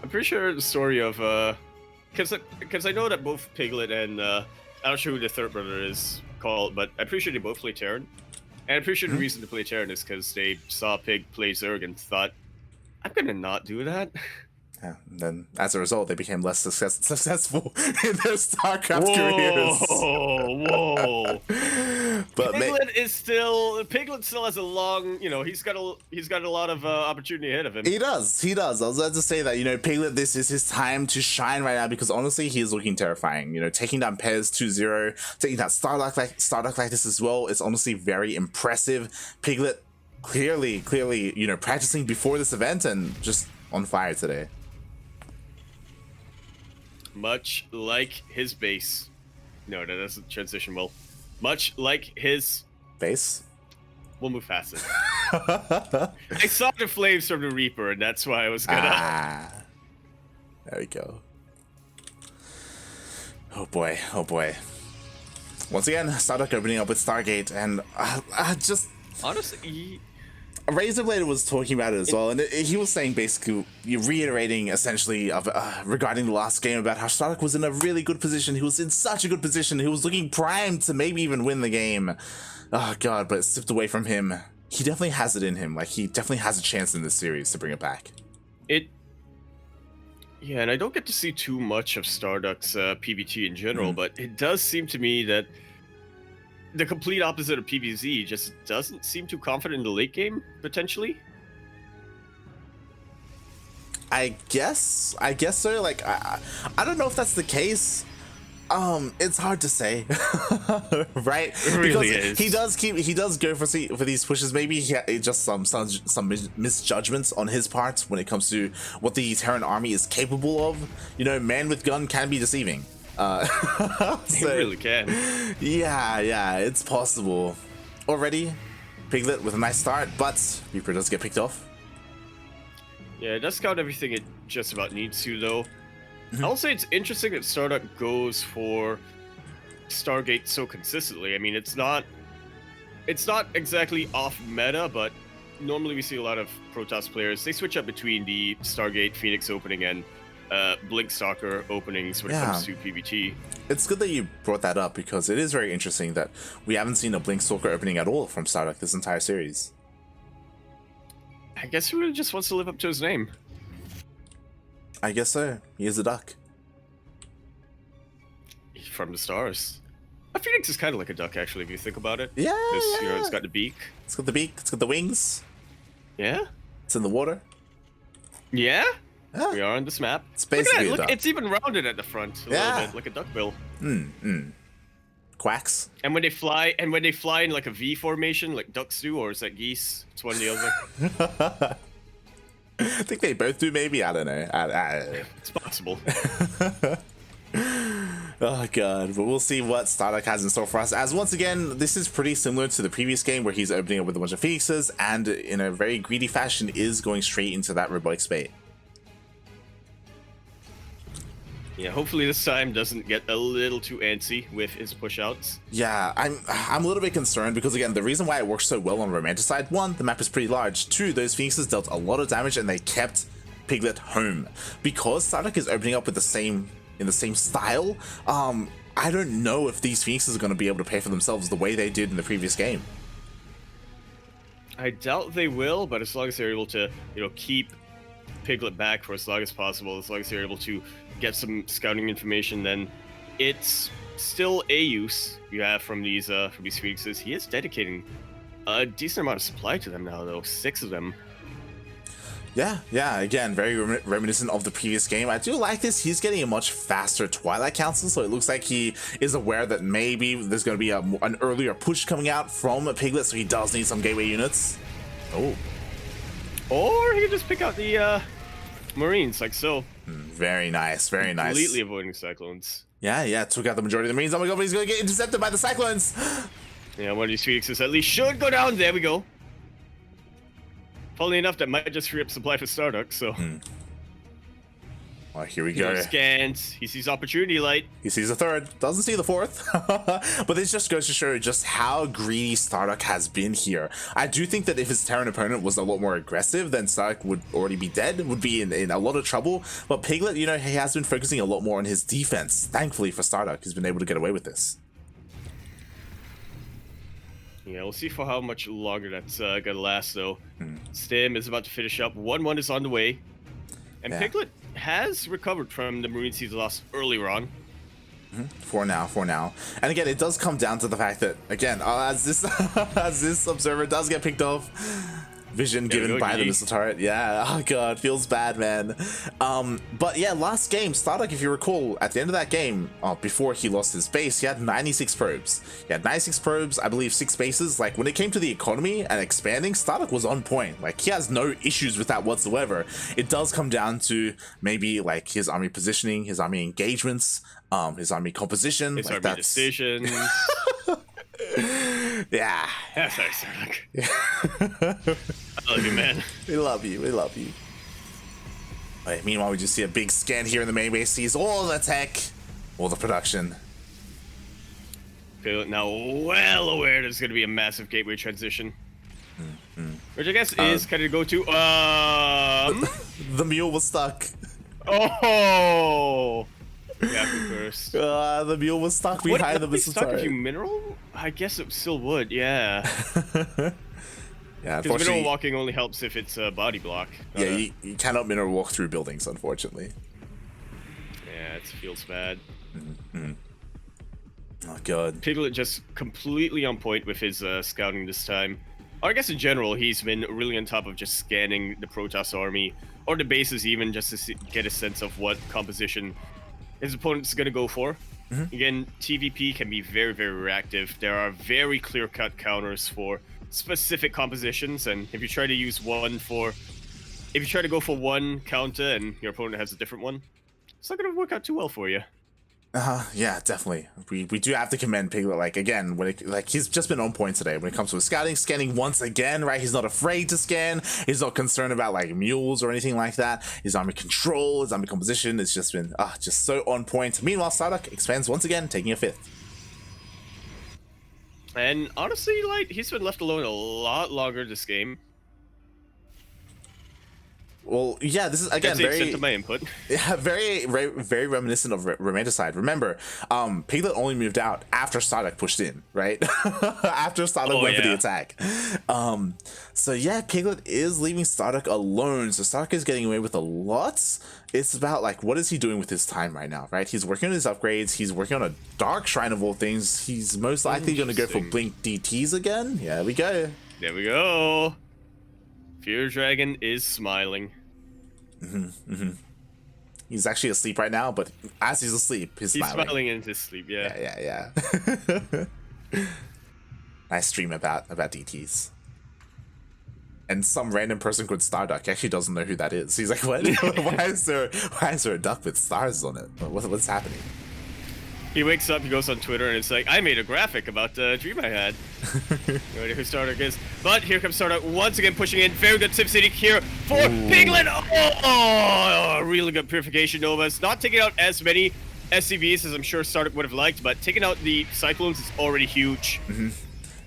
Speaker 2: I'm pretty sure the story of because I know that both Piglet and I'm not sure who the third brother is called, but I'm pretty sure they both play Terran. And I'm pretty sure the reason to play Terran is because they saw Pig play Zerg and thought, I'm gonna not do that.
Speaker 1: Yeah, and then as a result, they became less successful in their StarCraft careers.
Speaker 2: Whoa!
Speaker 1: But
Speaker 2: Piglet still has a long, he's got a lot of opportunity ahead of him.
Speaker 1: he does. I was about to say that, Piglet, this is his time to shine right now, because honestly, he is looking terrifying. Taking down Pez 2-0, taking down StarDuck like this as well is honestly very impressive. Piglet clearly, practicing before this event and just on fire today.
Speaker 2: Much like his base. No, that doesn't transition well. Much like his
Speaker 1: Base?
Speaker 2: We'll move past it. I saw the flames from the Reaper, and that's why I was gonna.
Speaker 1: There we go. Oh boy. Once again, StarDuck opening up with Stargate, and just
Speaker 2: honestly,
Speaker 1: Razorblade was talking about it as well, and he was saying basically, reiterating essentially of regarding the last game about how StarDuck was in a really good position. He was in such a good position. He was looking primed to maybe even win the game. Oh god, but it slipped away from him. He definitely has it in him. Like, he definitely has a chance in this series to bring it back.
Speaker 2: Yeah, and I don't get to see too much of StarDuck's PvT in general, but it does seem to me that the complete opposite of PvZ just doesn't seem too confident in the late game, potentially.
Speaker 1: I guess so. Like, I don't know if that's the case. It's hard to say, right?
Speaker 2: It really is.
Speaker 1: He does go for these pushes. Maybe just some misjudgments on his part when it comes to what the Terran army is capable of. Man with gun can be deceiving.
Speaker 2: He really can.
Speaker 1: Yeah, it's possible. Already, Piglet with a nice start, but Reaper does get picked off.
Speaker 2: Yeah, it does count everything it just about needs to, though. I'll say it's interesting that StarDuck goes for Stargate so consistently. I mean, it's not exactly off meta, but normally we see a lot of Protoss players, they switch up between the Stargate Phoenix opening and Blink Stalker openings when it comes to PvT.
Speaker 1: It's good that you brought that up because it is very interesting that we haven't seen a Blink Stalker opening at all from StarDuck this entire series.
Speaker 2: I guess he really just wants to live up to his name.
Speaker 1: I guess so. He is a duck.
Speaker 2: From the stars. A phoenix is kind of like a duck, actually, if you think about it.
Speaker 1: Yeah,
Speaker 2: Because, you know, it's got the beak.
Speaker 1: It's got the beak. It's got the wings.
Speaker 2: Yeah?
Speaker 1: It's in the water.
Speaker 2: Yeah?
Speaker 1: Yeah.
Speaker 2: We are on this map.
Speaker 1: It's basically
Speaker 2: look,
Speaker 1: a duck.
Speaker 2: it's even rounded at the front a little bit, like a duckbill.
Speaker 1: Quacks.
Speaker 2: And when they fly, in like a V formation, like ducks do, or is that geese? It's one or the other.
Speaker 1: I think they both do, maybe. I don't know.
Speaker 2: It's possible.
Speaker 1: Oh god, but we'll see what StarDuck has in store for us, as once again this is pretty similar to the previous game where he's opening up with a bunch of phoenixes and in a very greedy fashion is going straight into that robotic spate.
Speaker 2: Yeah, hopefully this time doesn't get a little too antsy with his push-outs.
Speaker 1: Yeah, I'm a little bit concerned because again the reason why it works so well on Romanticide, one, the map is pretty large, two, those phoenixes dealt a lot of damage and they kept Piglet home. Because StarDuck is opening up with in the same style, I don't know if these phoenixes are going to be able to pay for themselves the way they did in the previous game.
Speaker 2: I doubt they will, but as long as they're able to, you know, keep Piglet back for as long as possible, as long as they're able to get some scouting information, then it's still a use you have from these phoenixes. He is dedicating a decent amount of supply to them now, though. 6 of them. Yeah, again, very reminiscent of the previous game. I do like this. He's getting a much faster Twilight Council, so it looks like he is aware that maybe there's going to be an earlier push coming out from Piglet, so he does need some gateway units. Oh. Or he can just pick out the Marines, like so.
Speaker 1: Very nice, very nice.
Speaker 2: Completely avoiding Cyclones.
Speaker 1: Yeah, took out the majority of the Marines. Oh my god, but he's going to get intercepted by the Cyclones!
Speaker 2: Yeah, one of these phoenixes at least should go down. There we go. Funnily enough, that might just free up supply for StarDuck, so...
Speaker 1: Well, here we go.
Speaker 2: Scans. He sees opportunity light.
Speaker 1: He sees a third. Doesn't see the fourth. But this just goes to show just how greedy StarDuck has been here. I do think that if his Terran opponent was a lot more aggressive, then StarDuck would already be dead, would be in a lot of trouble. But Piglet, you know, he has been focusing a lot more on his defense. Thankfully for StarDuck, he's been able to get away with this.
Speaker 2: Yeah, we'll see for how much longer that's gonna last, though. Stim is about to finish up. 1-1 is on the way. And Piglet has recovered from the Marines he's lost earlier on.
Speaker 1: For now. And again, it does come down to the fact that, again, as this observer does get picked off, vision given by the missile turret. Yeah, oh god, feels bad, man. But yeah, last game, StarDuck, if you recall, at the end of that game, before he lost his base, he had 96 probes. He had 96 probes, I believe 6 bases. Like, when it came to the economy and expanding, StarDuck was on point. Like, he has no issues with that whatsoever. It does come down to maybe, like, his army positioning, his army engagements, his army composition.
Speaker 2: His
Speaker 1: like,
Speaker 2: army decisions.
Speaker 1: Yeah.
Speaker 2: That's nice, StarDuck. I love you, man.
Speaker 1: We love you. Right, meanwhile, we just see a big scan here in the main base. Sees all the tech, all the production.
Speaker 2: Piglet now well aware there's going to be a massive gateway transition. Which I guess is kind of go to.
Speaker 1: The mule was stuck.
Speaker 2: Oh! Yaku first.
Speaker 1: The mule was stuck behind the missile turret.
Speaker 2: Stuck if you mineral? I guess it still would, yeah.
Speaker 1: Yeah,
Speaker 2: because mineral walking only helps if it's a body block.
Speaker 1: Yeah, you cannot mineral walk through buildings, unfortunately.
Speaker 2: Yeah, it feels bad.
Speaker 1: Oh god.
Speaker 2: Piglet just completely on point with his scouting this time. Or I guess in general, he's been really on top of just scanning the Protoss army, or the bases even, just to get a sense of what composition his opponent's going to go for. Again, TvP can be very, very reactive. There are very clear-cut counters for specific compositions, and if you try to use if you try to go for one counter and your opponent has a different one, it's not going to work out too well for you.
Speaker 1: Yeah, definitely. We do have to commend Piglet. Like, again, he's just been on point today when it comes to his scanning once again, right? He's not afraid to scan. He's not concerned about like mules or anything like that. His army control, his army composition, it's just been just so on point. Meanwhile, StarDuck expands once again, taking a 5th.
Speaker 2: And honestly, like, he's been left alone a lot longer this game.
Speaker 1: Well, yeah, this is again
Speaker 2: That's the
Speaker 1: very
Speaker 2: extent of my input.
Speaker 1: yeah, very reminiscent of Romanticide. Remember, Piglet only moved out after StarDuck pushed in, right? After StarDuck went for the attack. So yeah, Piglet is leaving StarDuck alone. So StarDuck is getting away with a lot. It's about like, what is he doing with his time right now, right? He's working on his upgrades. He's working on a Dark Shrine of all things. He's most likely going to go for Blink DTs again. Yeah, we go.
Speaker 2: There we go. Fear Dragon is smiling.
Speaker 1: He's actually asleep right now, but as he's asleep, he's smiling
Speaker 2: in his sleep.
Speaker 1: Yeah. Nice stream about DTs. And some random person called StarDuck actually doesn't know who that is. He's like, what? why is there a duck with stars on it? What's happening?
Speaker 2: He wakes up, he goes on Twitter, and it's like, I made a graphic about the dream I had. No idea who StarDuck is. But here comes StarDuck once again pushing in. Very good Tip City here for Piglet. Oh, really good Purification Novas. Not taking out as many SCVs as I'm sure StarDuck would have liked, but taking out the Cyclones is already huge.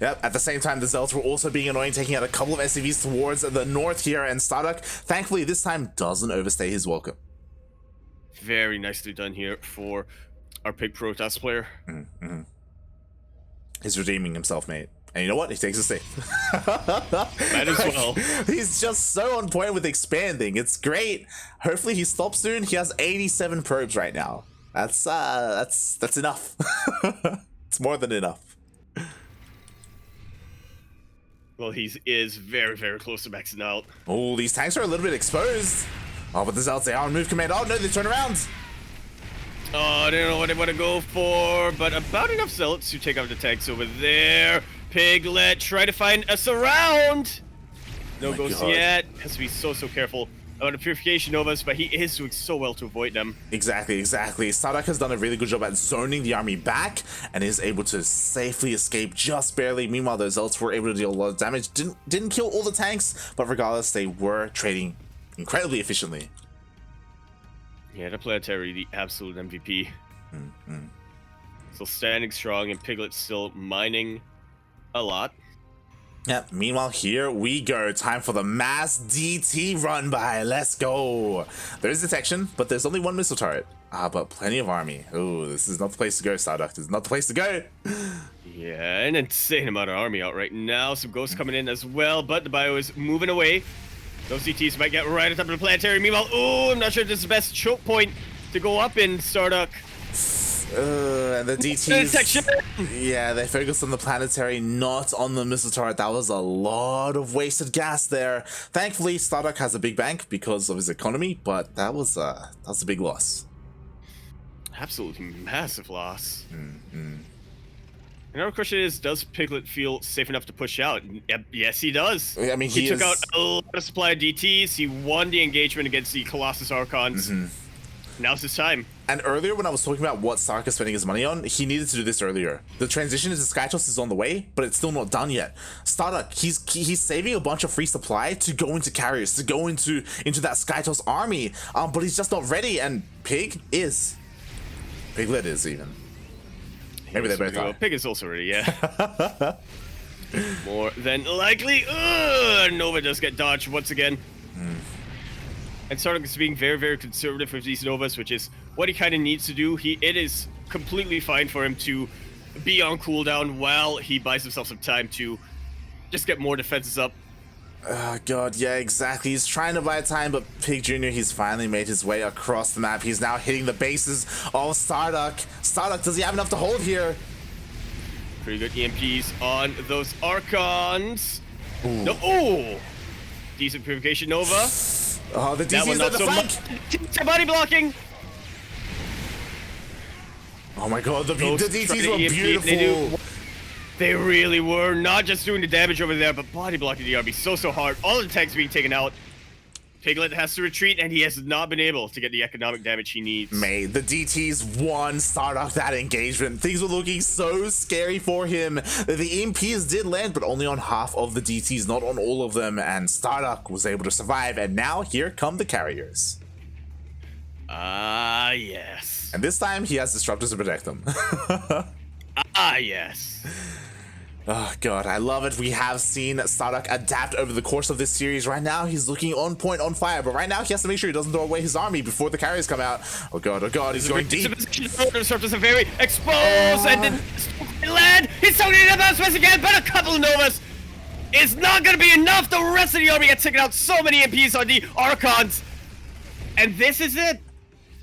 Speaker 1: Yep, at the same time, the Zealots were also being annoying, taking out a couple of SCVs towards the north here, and StarDuck, thankfully, this time doesn't overstay his welcome.
Speaker 2: Very nicely done here for our Pig Protoss player.
Speaker 1: He's redeeming himself, mate. And you know what? He takes a save.
Speaker 2: Might as well.
Speaker 1: He's just so on point with expanding. It's great. Hopefully he stops soon. He has 87 probes right now. That's enough. It's more than enough.
Speaker 2: Well, he is very, very close to maxing out.
Speaker 1: Oh, these tanks are a little bit exposed. Oh, but the Zealots, they are on move command. Oh, no, they turn around.
Speaker 2: Oh, I don't know what they want to go for, but about enough Zealots to take out the tanks over there. Piglet, try to find us around. No ghosts yet. Has to be so careful about the Purification Novas, but he is doing so well to avoid them.
Speaker 1: Exactly. StarDuck has done a really good job at zoning the army back and is able to safely escape just barely. Meanwhile, those Zealots were able to deal a lot of damage. Didn't kill all the tanks, but regardless, they were trading incredibly efficiently.
Speaker 2: Yeah, the Planetary, the absolute MVP. Still standing strong, and Piglet's still mining a lot.
Speaker 1: Yeah, meanwhile, here we go. Time for the mass DT run by. Let's go. There is detection, but there's only one missile turret. But plenty of army. Oh, this is not the place to go, StarDuck. This is not the place to go.
Speaker 2: Yeah, an insane amount of army out right now. Some ghosts coming in as well, but the bio is moving away. Those DTs might get right on top of the Planetary. Meanwhile, I'm not sure if this is the best choke point to go up in, StarDuck.
Speaker 1: And the DTs, yeah, they focused on the Planetary, not on the missile turret. That was a lot of wasted gas there. Thankfully, StarDuck has a big bank because of his economy, but that was a big loss.
Speaker 2: Absolutely massive loss. And our question is, does Piglet feel safe enough to push out? Yes, he does.
Speaker 1: I mean,
Speaker 2: he took out a lot of supply of DTs. He won the engagement against the Colossus Archons. Now's his time.
Speaker 1: And earlier, when I was talking about what StarDuck is spending his money on, he needed to do this earlier. The transition into Skytoss is on the way, but it's still not done yet. StarDuck, he's saving a bunch of free supply to go into carriers, to go into that Skytoss army, but he's just not ready. And Piglet is even. Maybe they both are.
Speaker 2: Pig is also ready, yeah. More than likely. Nova does get dodged once again. And StarDuck is being very, very conservative with these Novas, which is what he kind of needs to do. It is completely fine for him to be on cooldown while he buys himself some time to just get more defenses up.
Speaker 1: Oh god, yeah, exactly. He's trying to buy time, but Pig Jr., he's finally made his way across the map. He's now hitting the bases of StarDuck. StarDuck, does he have enough to hold here?
Speaker 2: Pretty good EMPs on those Archons. No, decent Purification Nova.
Speaker 1: Oh, the DC's at the flank.
Speaker 2: Body blocking.
Speaker 1: Oh my god, the DCs were beautiful.
Speaker 2: They really were. Not just doing the damage over there, but body blocking the RB so hard. All the tanks being taken out. Piglet has to retreat, and he has not been able to get the economic damage he needs.
Speaker 1: Mate, the DTs won StarDuck that engagement. Things were looking so scary for him. The EMPs did land, but only on half of the DTs, not on all of them, and StarDuck was able to survive, and now here come the carriers.
Speaker 2: Yes.
Speaker 1: And this time, he has Disruptors to protect them.
Speaker 2: Yes.
Speaker 1: Oh god, I love it. We have seen StarDuck adapt over the course of this series. Right now, he's looking on point, on fire, but right now he has to make sure he doesn't throw away his army before the carriers come out. Oh god, he's going deep.
Speaker 2: Disruptors are very exposed, and then land. He's throwing it another space again, but a couple of Novas is not going to be enough. The rest of the army gets taken out. So many MPs on the Archons, and this is it.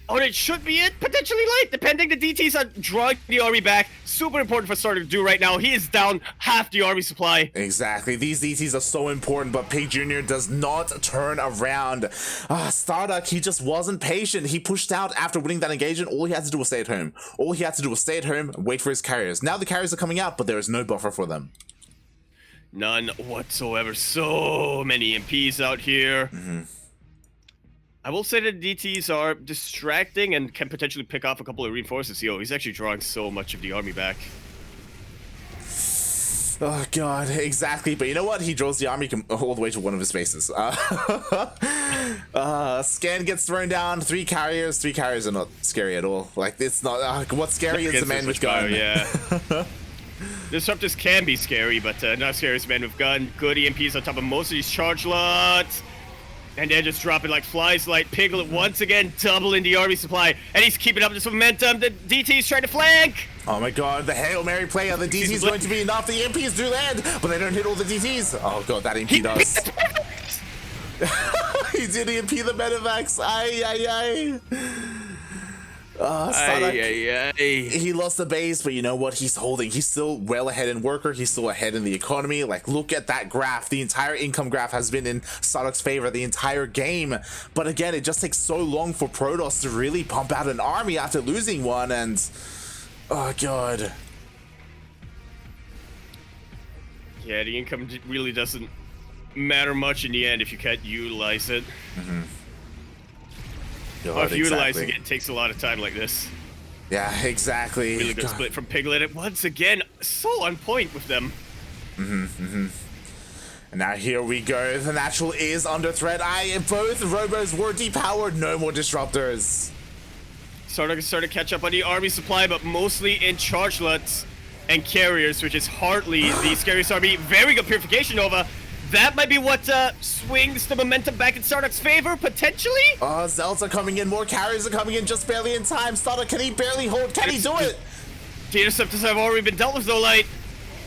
Speaker 2: Or it should be it, potentially late, depending. The DTs are drawing the army back. Super important for StarDuck to do right now. He is down half the army supply.
Speaker 1: Exactly. These DTs are so important, but Pig Jr. does not turn around. StarDuck, he just wasn't patient. He pushed out after winning that engagement. All he had to do was stay at home. All he had to do was stay at home and wait for his carriers. Now the carriers are coming out, but there is no buffer for them.
Speaker 2: None whatsoever. So many MPs out here. I will say that DTs are distracting and can potentially pick off a couple of reinforcements. Yo, he's actually drawing so much of the army back.
Speaker 1: Oh god, exactly. But you know what? He draws the army all the way to one of his bases. Scan gets thrown down. 3 carriers. 3 carriers are not scary at all. Like, it's not. What's scary is the man with gun.
Speaker 2: Yeah. Disruptors can be scary, but not scary as the man with gun. Good EMPs on top of most of these charge lots. And they're just dropping like flies. Like Piglet once again doubling the army supply, and he's keeping up this momentum. The DT's trying to flank.
Speaker 1: Oh my god, the Hail Mary play of the DT's going to be enough. The MPs do land, but they don't hit all the DTs. Oh god, that MP does. He did EMP the Medivacs. Ay. He lost the base, but you know what? He's holding. He's still well ahead in worker. He's still ahead in the economy. Like, look at that graph. The entire income graph has been in StarDuck's favor the entire game. But again, it just takes so long for Protoss to really pump out an army after losing one, and oh god.
Speaker 2: Yeah, the income really doesn't matter much in the end if you can't utilize it.
Speaker 1: God,
Speaker 2: if utilizing it takes a lot of time like this.
Speaker 1: Yeah, exactly.
Speaker 2: Really good split from Piglet. And once again, so on point with them.
Speaker 1: And now here we go. The natural is under threat. Both robos were depowered. No more disruptors.
Speaker 2: StarDuck is starting to catch up on the army supply, but mostly in chargelets and carriers, which is hardly the scariest army. Very good purification Nova. That might be what swings the momentum back in StarDuck's favor, potentially?
Speaker 1: Zelts are coming in, more carriers are coming in just barely in time. StarDuck, can he barely hold? Can he do it?
Speaker 2: The interceptors have already been dealt with though, Light.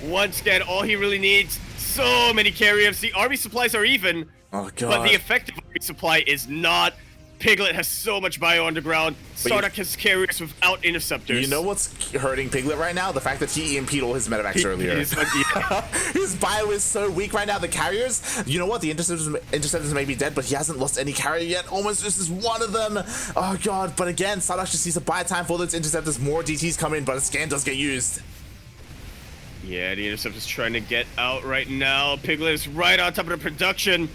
Speaker 2: Once again, all he really needs, so many carriers. The army supplies are even,
Speaker 1: oh god,
Speaker 2: but the effective army supply is not. Piglet has so much bio underground. StarDuck has carriers without interceptors.
Speaker 1: You know what's hurting Piglet right now? The fact that he EMP'd all his medevacs earlier. His bio is so weak right now. The carriers, you know what? The interceptors may be dead, but he hasn't lost any carrier yet. Almost this is one of them. Oh god, but again, StarDuck just needs to buy time for those interceptors. More DTs come in, but a scan does get used.
Speaker 2: Yeah, the interceptor's trying to get out right now. Piglet is right on top of the production.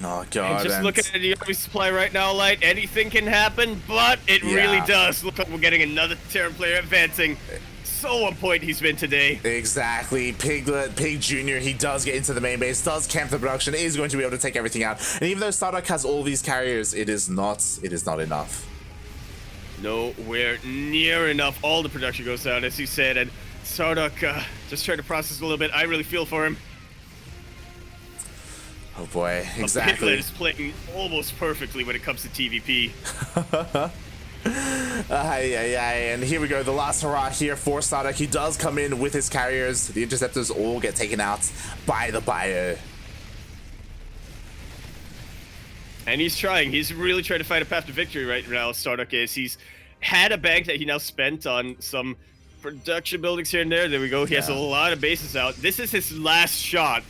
Speaker 1: Oh god.
Speaker 2: And just looking at the army supply right now, Light, anything can happen, but it really does. Look like we're getting another Terran player advancing. So on point he's been today.
Speaker 1: Exactly. Pig Jr., he does get into the main base, does camp the production, is going to be able to take everything out. And even though StarDuck has all these carriers, it is not enough.
Speaker 2: Nowhere near enough. All the production goes down, as you said, and StarDuck just trying to process a little bit. I really feel for him.
Speaker 1: Oh boy, exactly.
Speaker 2: Piglet is playing almost perfectly when it comes to TvP.
Speaker 1: And here we go, the last hurrah here for StarDuck. He does come in with his carriers. The interceptors all get taken out by the bio.
Speaker 2: And he's trying. He's really trying to find a path to victory right now, StarDuck is. He's had a bank that he now spent on some production buildings here and there. There we go. He has a lot of bases out. This is his last shot.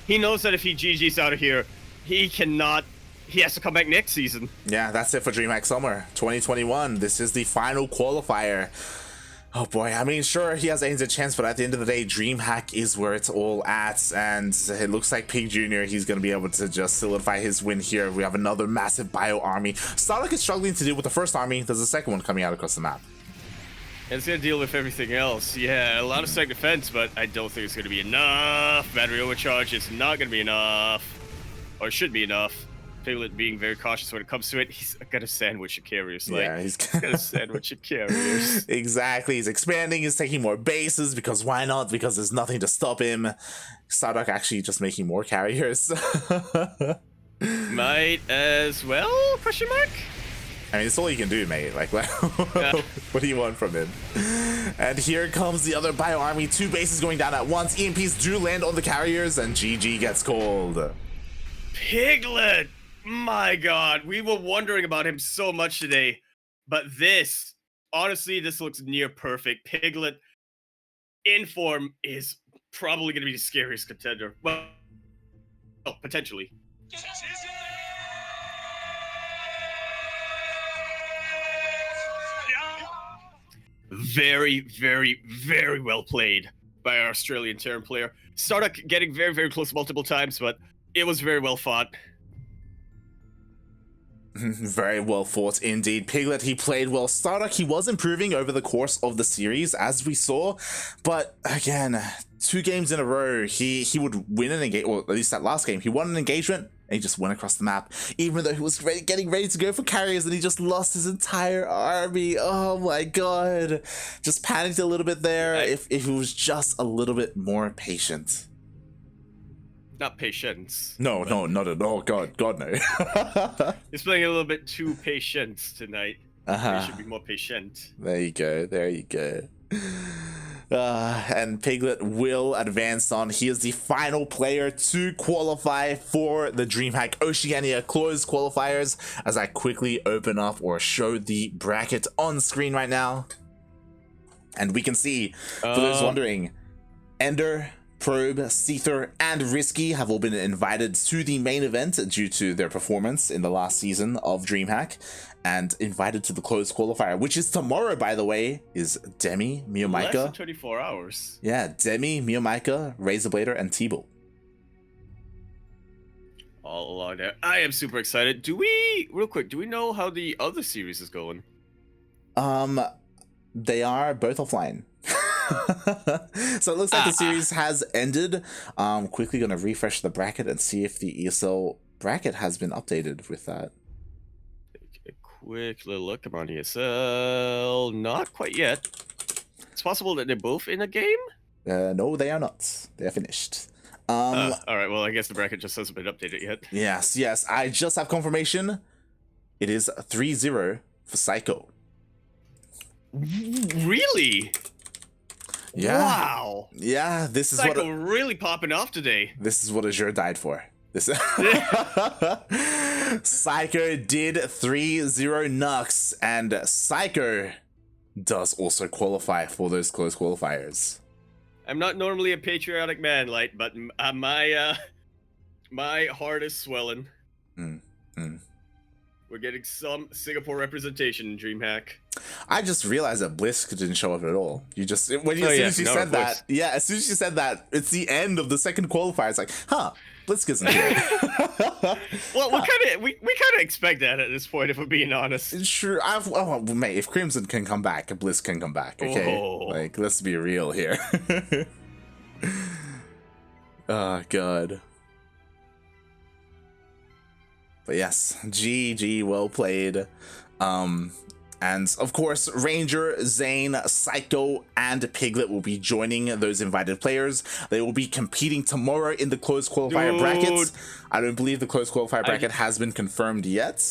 Speaker 2: He knows that if he GG's out of here, he has to come back next season. Yeah,
Speaker 1: that's it for DreamHack Summer 2021. This is the final qualifier. Oh boy, I mean, sure, he has a chance, but at the end of the day, DreamHack is where it's all at, and it looks like Pig Jr., he's going to be able to just solidify his win here. We have another massive bio army. StarDuck is struggling to deal with the first army. There's a second one coming out across the map.
Speaker 2: And it's going to deal with everything else. Yeah, a lot of stack defense, but I don't think it's going to be enough. Battery overcharge is not going to be enough. Or should be enough. Piglet being very cautious when it comes to it. He's got a sandwich of carriers. Like,
Speaker 1: Yeah,
Speaker 2: he's got a sandwich of carriers.
Speaker 1: Exactly. He's expanding. He's taking more bases because why not? Because there's nothing to stop him. StarDuck actually just making more carriers.
Speaker 2: Might as well? Question mark.
Speaker 1: I mean, it's all you can do, mate. Like, what do you want from him? And here comes the other Bio Army. 2 bases going down at once. EMPs do land on the carriers, and GG gets called.
Speaker 2: Piglet! My god, we were wondering about him so much today. But this, honestly, this looks near perfect. Piglet, in form, is probably going to be the scariest contender. Well, potentially. Very, very, very well played by our Australian Terran player. StarDuck getting very, very close multiple times, but it was very well fought.
Speaker 1: Very well fought indeed. Piglet, he played well. StarDuck, he was improving over the course of the series, as we saw. But again, 2 games in a row, he would win an engagement, or at least that last game, he won an engagement, and he just went across the map, even though he was getting ready to go for carriers, and he just lost his entire army. Oh my god. Just panicked a little bit there. If he was just a little bit more patient.
Speaker 2: Not patience.
Speaker 1: No, not at all. God, no.
Speaker 2: He's playing a little bit too patient tonight. He should be more patient.
Speaker 1: There you go. And Piglet will advance on. He is the final player to qualify for the DreamHack Oceania closed qualifiers, as I quickly open up or show the bracket on screen right now. And we can see, for those wondering, Ender, Probe, Seether, and Risky have all been invited to the main event due to their performance in the last season of DreamHack, and invited to the closed qualifier, which is tomorrow, by the way, is Demi, Miomaika.
Speaker 2: Less than 24 hours.
Speaker 1: Yeah, Demi, Miomaika, Razorblader, and T-Bull.
Speaker 2: All along there. I am super excited. Real quick, do we know how the other series is going?
Speaker 1: They are both offline. So it looks like the series has ended. Quickly gonna refresh the bracket and see if the ESL bracket has been updated with that.
Speaker 2: Take a quick little look. Come on, ESL. Not quite yet. It's possible that they're both in a game?
Speaker 1: No, they are not. They are finished.
Speaker 2: Alright, well, I guess the bracket just hasn't been updated yet.
Speaker 1: Yes. I just have confirmation. It is 3-0 for Psycho.
Speaker 2: Really?
Speaker 1: Yeah.
Speaker 2: Wow.
Speaker 1: Yeah, this is
Speaker 2: Psycho
Speaker 1: what
Speaker 2: really popping off today.
Speaker 1: This is what Azure died for. This Psycho did 3-0 Nux, and Psycho does also qualify for those close qualifiers.
Speaker 2: I'm not normally a patriotic man, Light, but my heart is swelling. We're getting some Singapore representation in DreamHack.
Speaker 1: I just realized that Bliss didn't show up at all. As soon as you said that, it's the end of the second qualifier. It's like, Bliss isn't here.
Speaker 2: Well, we kind of expect that at this point, if we're being honest.
Speaker 1: Sure, mate, if Crimson can come back, Bliss can come back. Okay, like, let's be real here. Oh god. But yes, GG, well played. And of course, Ranger, Zane, Psycho, and Piglet will be joining those invited players. They will be competing tomorrow in the closed qualifier brackets. I don't believe the closed qualifier bracket has been confirmed yet.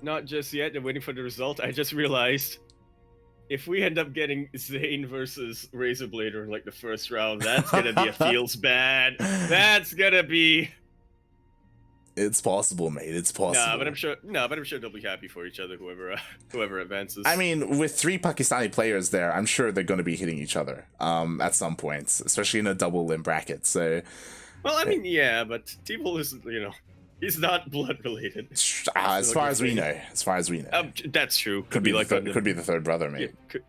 Speaker 2: Not just yet. They're waiting for the result. I just realized, if we end up getting Zane versus Razorblader in like the first round, that's gonna be a feels bad. That's gonna be.
Speaker 1: It's possible, mate. It's possible.
Speaker 2: But I'm sure they'll be happy for each other. Whoever advances.
Speaker 1: I mean, with 3 Pakistani players there, I'm sure they're going to be hitting each other. At some points, especially in a double limb bracket. So.
Speaker 2: Well, I mean, yeah, but T-Bull is, he's not blood related.
Speaker 1: As far as we know.
Speaker 2: That's true.
Speaker 1: Could be the third brother, mate.
Speaker 2: Yeah,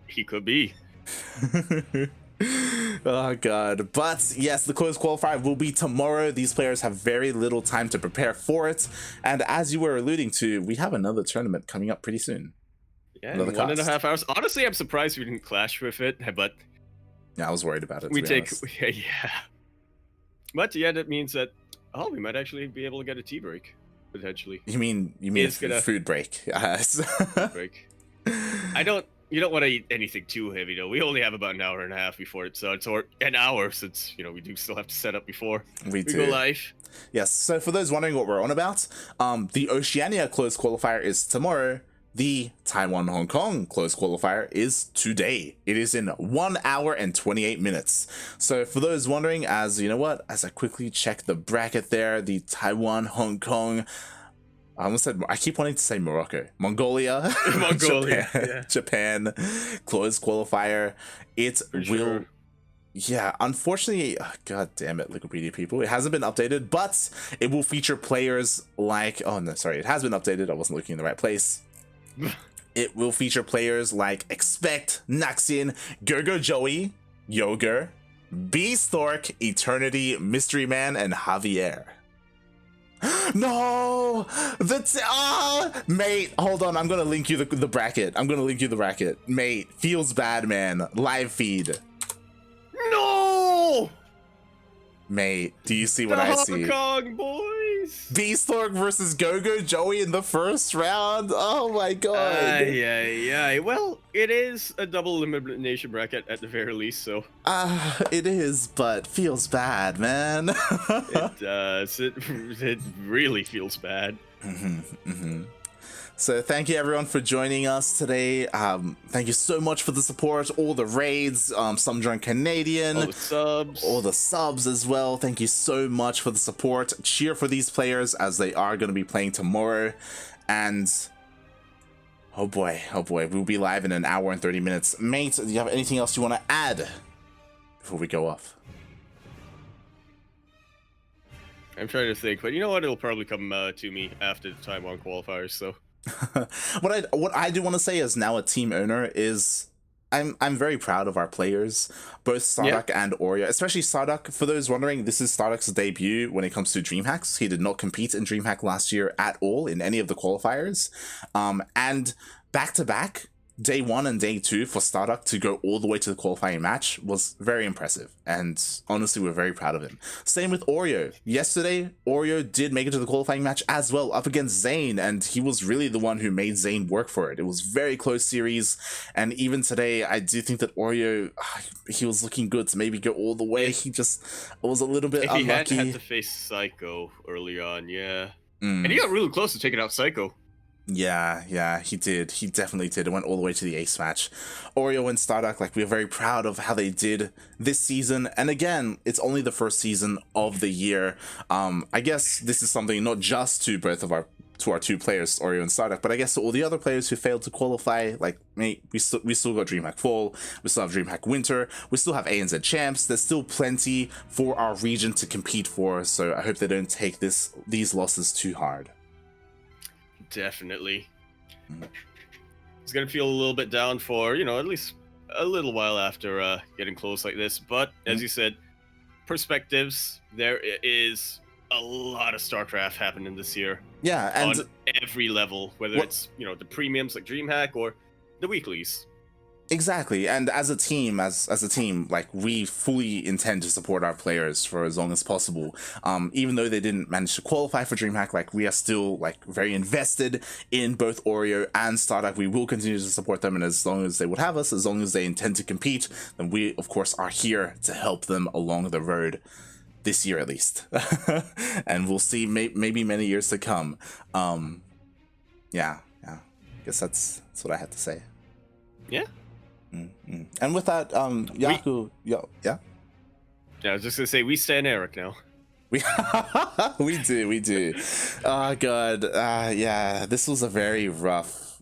Speaker 2: he could be.
Speaker 1: Oh god. But yes, the closed qualifier will be tomorrow. These players have very little time to prepare for it, and as you were alluding to, we have another tournament coming up pretty soon.
Speaker 2: Yeah, in 1.5 hours. Honestly, I'm surprised we didn't clash with it, but
Speaker 1: yeah, I was worried about it.
Speaker 2: Yeah, but yeah, that means that Oh, we might actually be able to get a tea break, potentially.
Speaker 1: You mean food break? Yes.
Speaker 2: Food break. You don't want to eat anything too heavy, though. We only have about an hour and a half before it starts, or an hour, since, you know, we do still have to set up before we go live.
Speaker 1: Yes, so for those wondering what we're on about, the Oceania closed qualifier is tomorrow. The Taiwan-Hong Kong closed qualifier is today. It is in 1 hour and 28 minutes. So for those wondering, as you know what, as I quickly check the bracket there, the Taiwan-Hong Kong, I almost said, I keep wanting to say Mongolia, Japan closed qualifier. It will, yeah, unfortunately, god damn it, Wikipedia people, it hasn't been updated, but it will feature players like, oh no, sorry, it has been updated, I wasn't looking in the right place. It will feature players like Expect, Naxin, Gergo Joey, Yoger, Beastork, Eternity, Mystery Man, and Javier. No! Mate, hold on, I'm gonna link you the bracket. Mate, feels bad, man. Live feed.
Speaker 2: No!
Speaker 1: Mate, do you see what I see?
Speaker 2: Hong Kong boys!
Speaker 1: Beastork versus Gogo Joey in the first round? Oh my god.
Speaker 2: Yeah. Well, it is a double elimination bracket at the very least, so.
Speaker 1: It is, but feels bad, man.
Speaker 2: It does. It really feels bad.
Speaker 1: So thank you everyone for joining us today. Thank you so much for the support, all the raids, some drunk Canadian, all the subs as well. Thank you so much for the support. Cheer for these players as they are going to be playing tomorrow. And oh boy, we'll be live in 1 hour and 30 minutes. Mate, do you have anything else you want to add before we go off?
Speaker 2: I'm trying to think, but you know what? It'll probably come to me after the Taiwan qualifiers, so.
Speaker 1: What I do want to say as now a team owner is I'm very proud of our players, both StarDuck and Oreo, especially StarDuck. For those wondering, this is StarDuck's debut when it comes to DreamHacks. He did not compete in DreamHack last year at all in any of the qualifiers. And back-to-back, day 1 and day 2 for StarDuck to go all the way to the qualifying match was very impressive, and honestly we're very proud of him. Same with Oreo. Yesterday Oreo did make it to the qualifying match as well, up against Zane, and he was really the one who made Zane work for it. It was very close series, and even today I do think that Oreo, he was looking good to maybe go all the way. He just was a little bit unlucky.
Speaker 2: He had to face Psycho early on, and he got really close to taking out Psycho.
Speaker 1: Yeah, he did. He definitely did. It went all the way to the ace match. Oreo and StarDuck, like, we're very proud of how they did this season. And again, it's only the first season of the year. I guess this is something not just to both of our two players, Oreo and StarDuck, but I guess to all the other players who failed to qualify. Like, mate, we still got DreamHack Fall, we still have DreamHack Winter, we still have ANZ Champs. There's still plenty for our region to compete for, so I hope they don't take these losses too hard.
Speaker 2: Definitely. It's gonna feel a little bit down for, you know, at least a little while after getting close like this, but as you said, perspectives, there is a lot of StarCraft happening this year.
Speaker 1: Yeah, and
Speaker 2: on every level, whether it's, you know, the premiums like DreamHack or the weeklies.
Speaker 1: Exactly, and as a team, like, we fully intend to support our players for as long as possible. Even though they didn't manage to qualify for DreamHack, like, we are still, like, very invested in both Oreo and StarDuck. We will continue to support them, and as long as they would have us, as long as they intend to compete, then we, of course, are here to help them along the road. This year, at least. And we'll see maybe many years to come. Yeah. I guess that's what I had to say.
Speaker 2: Yeah.
Speaker 1: And with that, Yaku, yeah.
Speaker 2: I was just gonna say, we stand Eric now.
Speaker 1: We do. Oh god, yeah. This was a very rough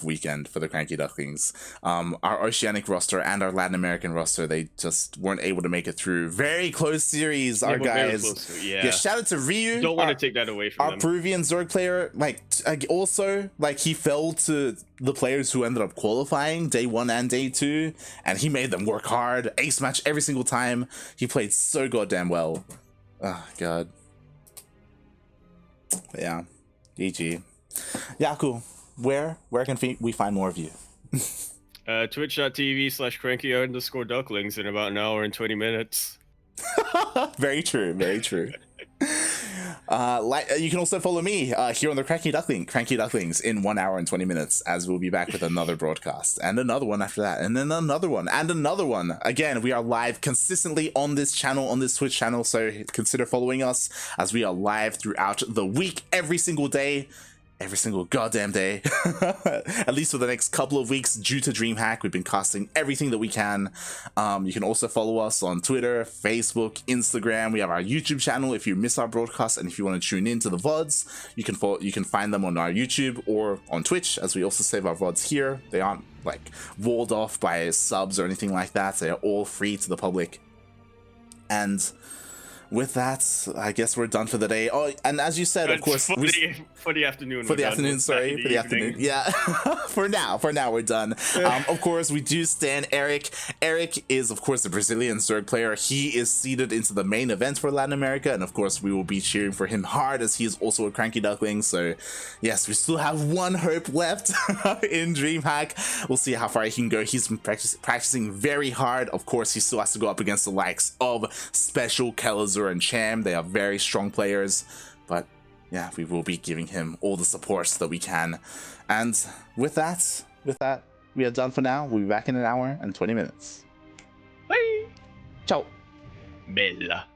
Speaker 1: weekend for the CranKy Ducklings. Our Oceanic roster and our Latin American roster, they just weren't able to make it through. Very close series, our guys. Yeah, shout out to Ryu.
Speaker 2: Don't want to take that away from
Speaker 1: our Peruvian Zerg player. Like, also, like, he fell to the players who ended up qualifying day 1 and day 2, and he made them work hard. Ace match every single time. He played so goddamn well. Oh god. But yeah, GG. Yaku, where can we find more of you?
Speaker 2: Twitch.tv/CranKy_Ducklings in about 1 hour and 20 minutes.
Speaker 1: Very true. You can also follow me here on the CranKy Ducklings in 1 hour and 20 minutes, as we'll be back with another broadcast and another one after that, and then another one and another one. Again, we are live consistently on this channel, on this Twitch channel, so consider following us as we are live throughout the week, every single day. Every single goddamn day, at least for the next couple of weeks due to DreamHack. We've been casting everything that we can. You can also follow us on Twitter, Facebook, Instagram. We have our YouTube channel if you miss our broadcast, and if you want to tune in to the VODs, you can find them on our YouTube or on Twitch, as we also save our VODs here. They aren't like walled off by subs or anything like that. They are all free to the public. And with that, I guess we're done for the day. Oh, and as you said, of course,
Speaker 2: for the afternoon.
Speaker 1: For the afternoon, sorry, for the afternoon. Yeah, for now we're done. Of course, we do stand Eric. Eric is, of course, a Brazilian Zerg player. He is seeded into the main event for Latin America, and of course, we will be cheering for him hard, as he is also a CranKy Duckling. So, yes, we still have one hope left in DreamHack. We'll see how far he can go. He's been practicing very hard. Of course, he still has to go up against the likes of Special, Kelazur, and Cham. They are very strong players, but yeah, we will be giving him all the supports that we can. And with that, we are done for now. We'll be back in 1 hour and 20 minutes.
Speaker 2: Bye.
Speaker 1: Ciao.
Speaker 2: Bella.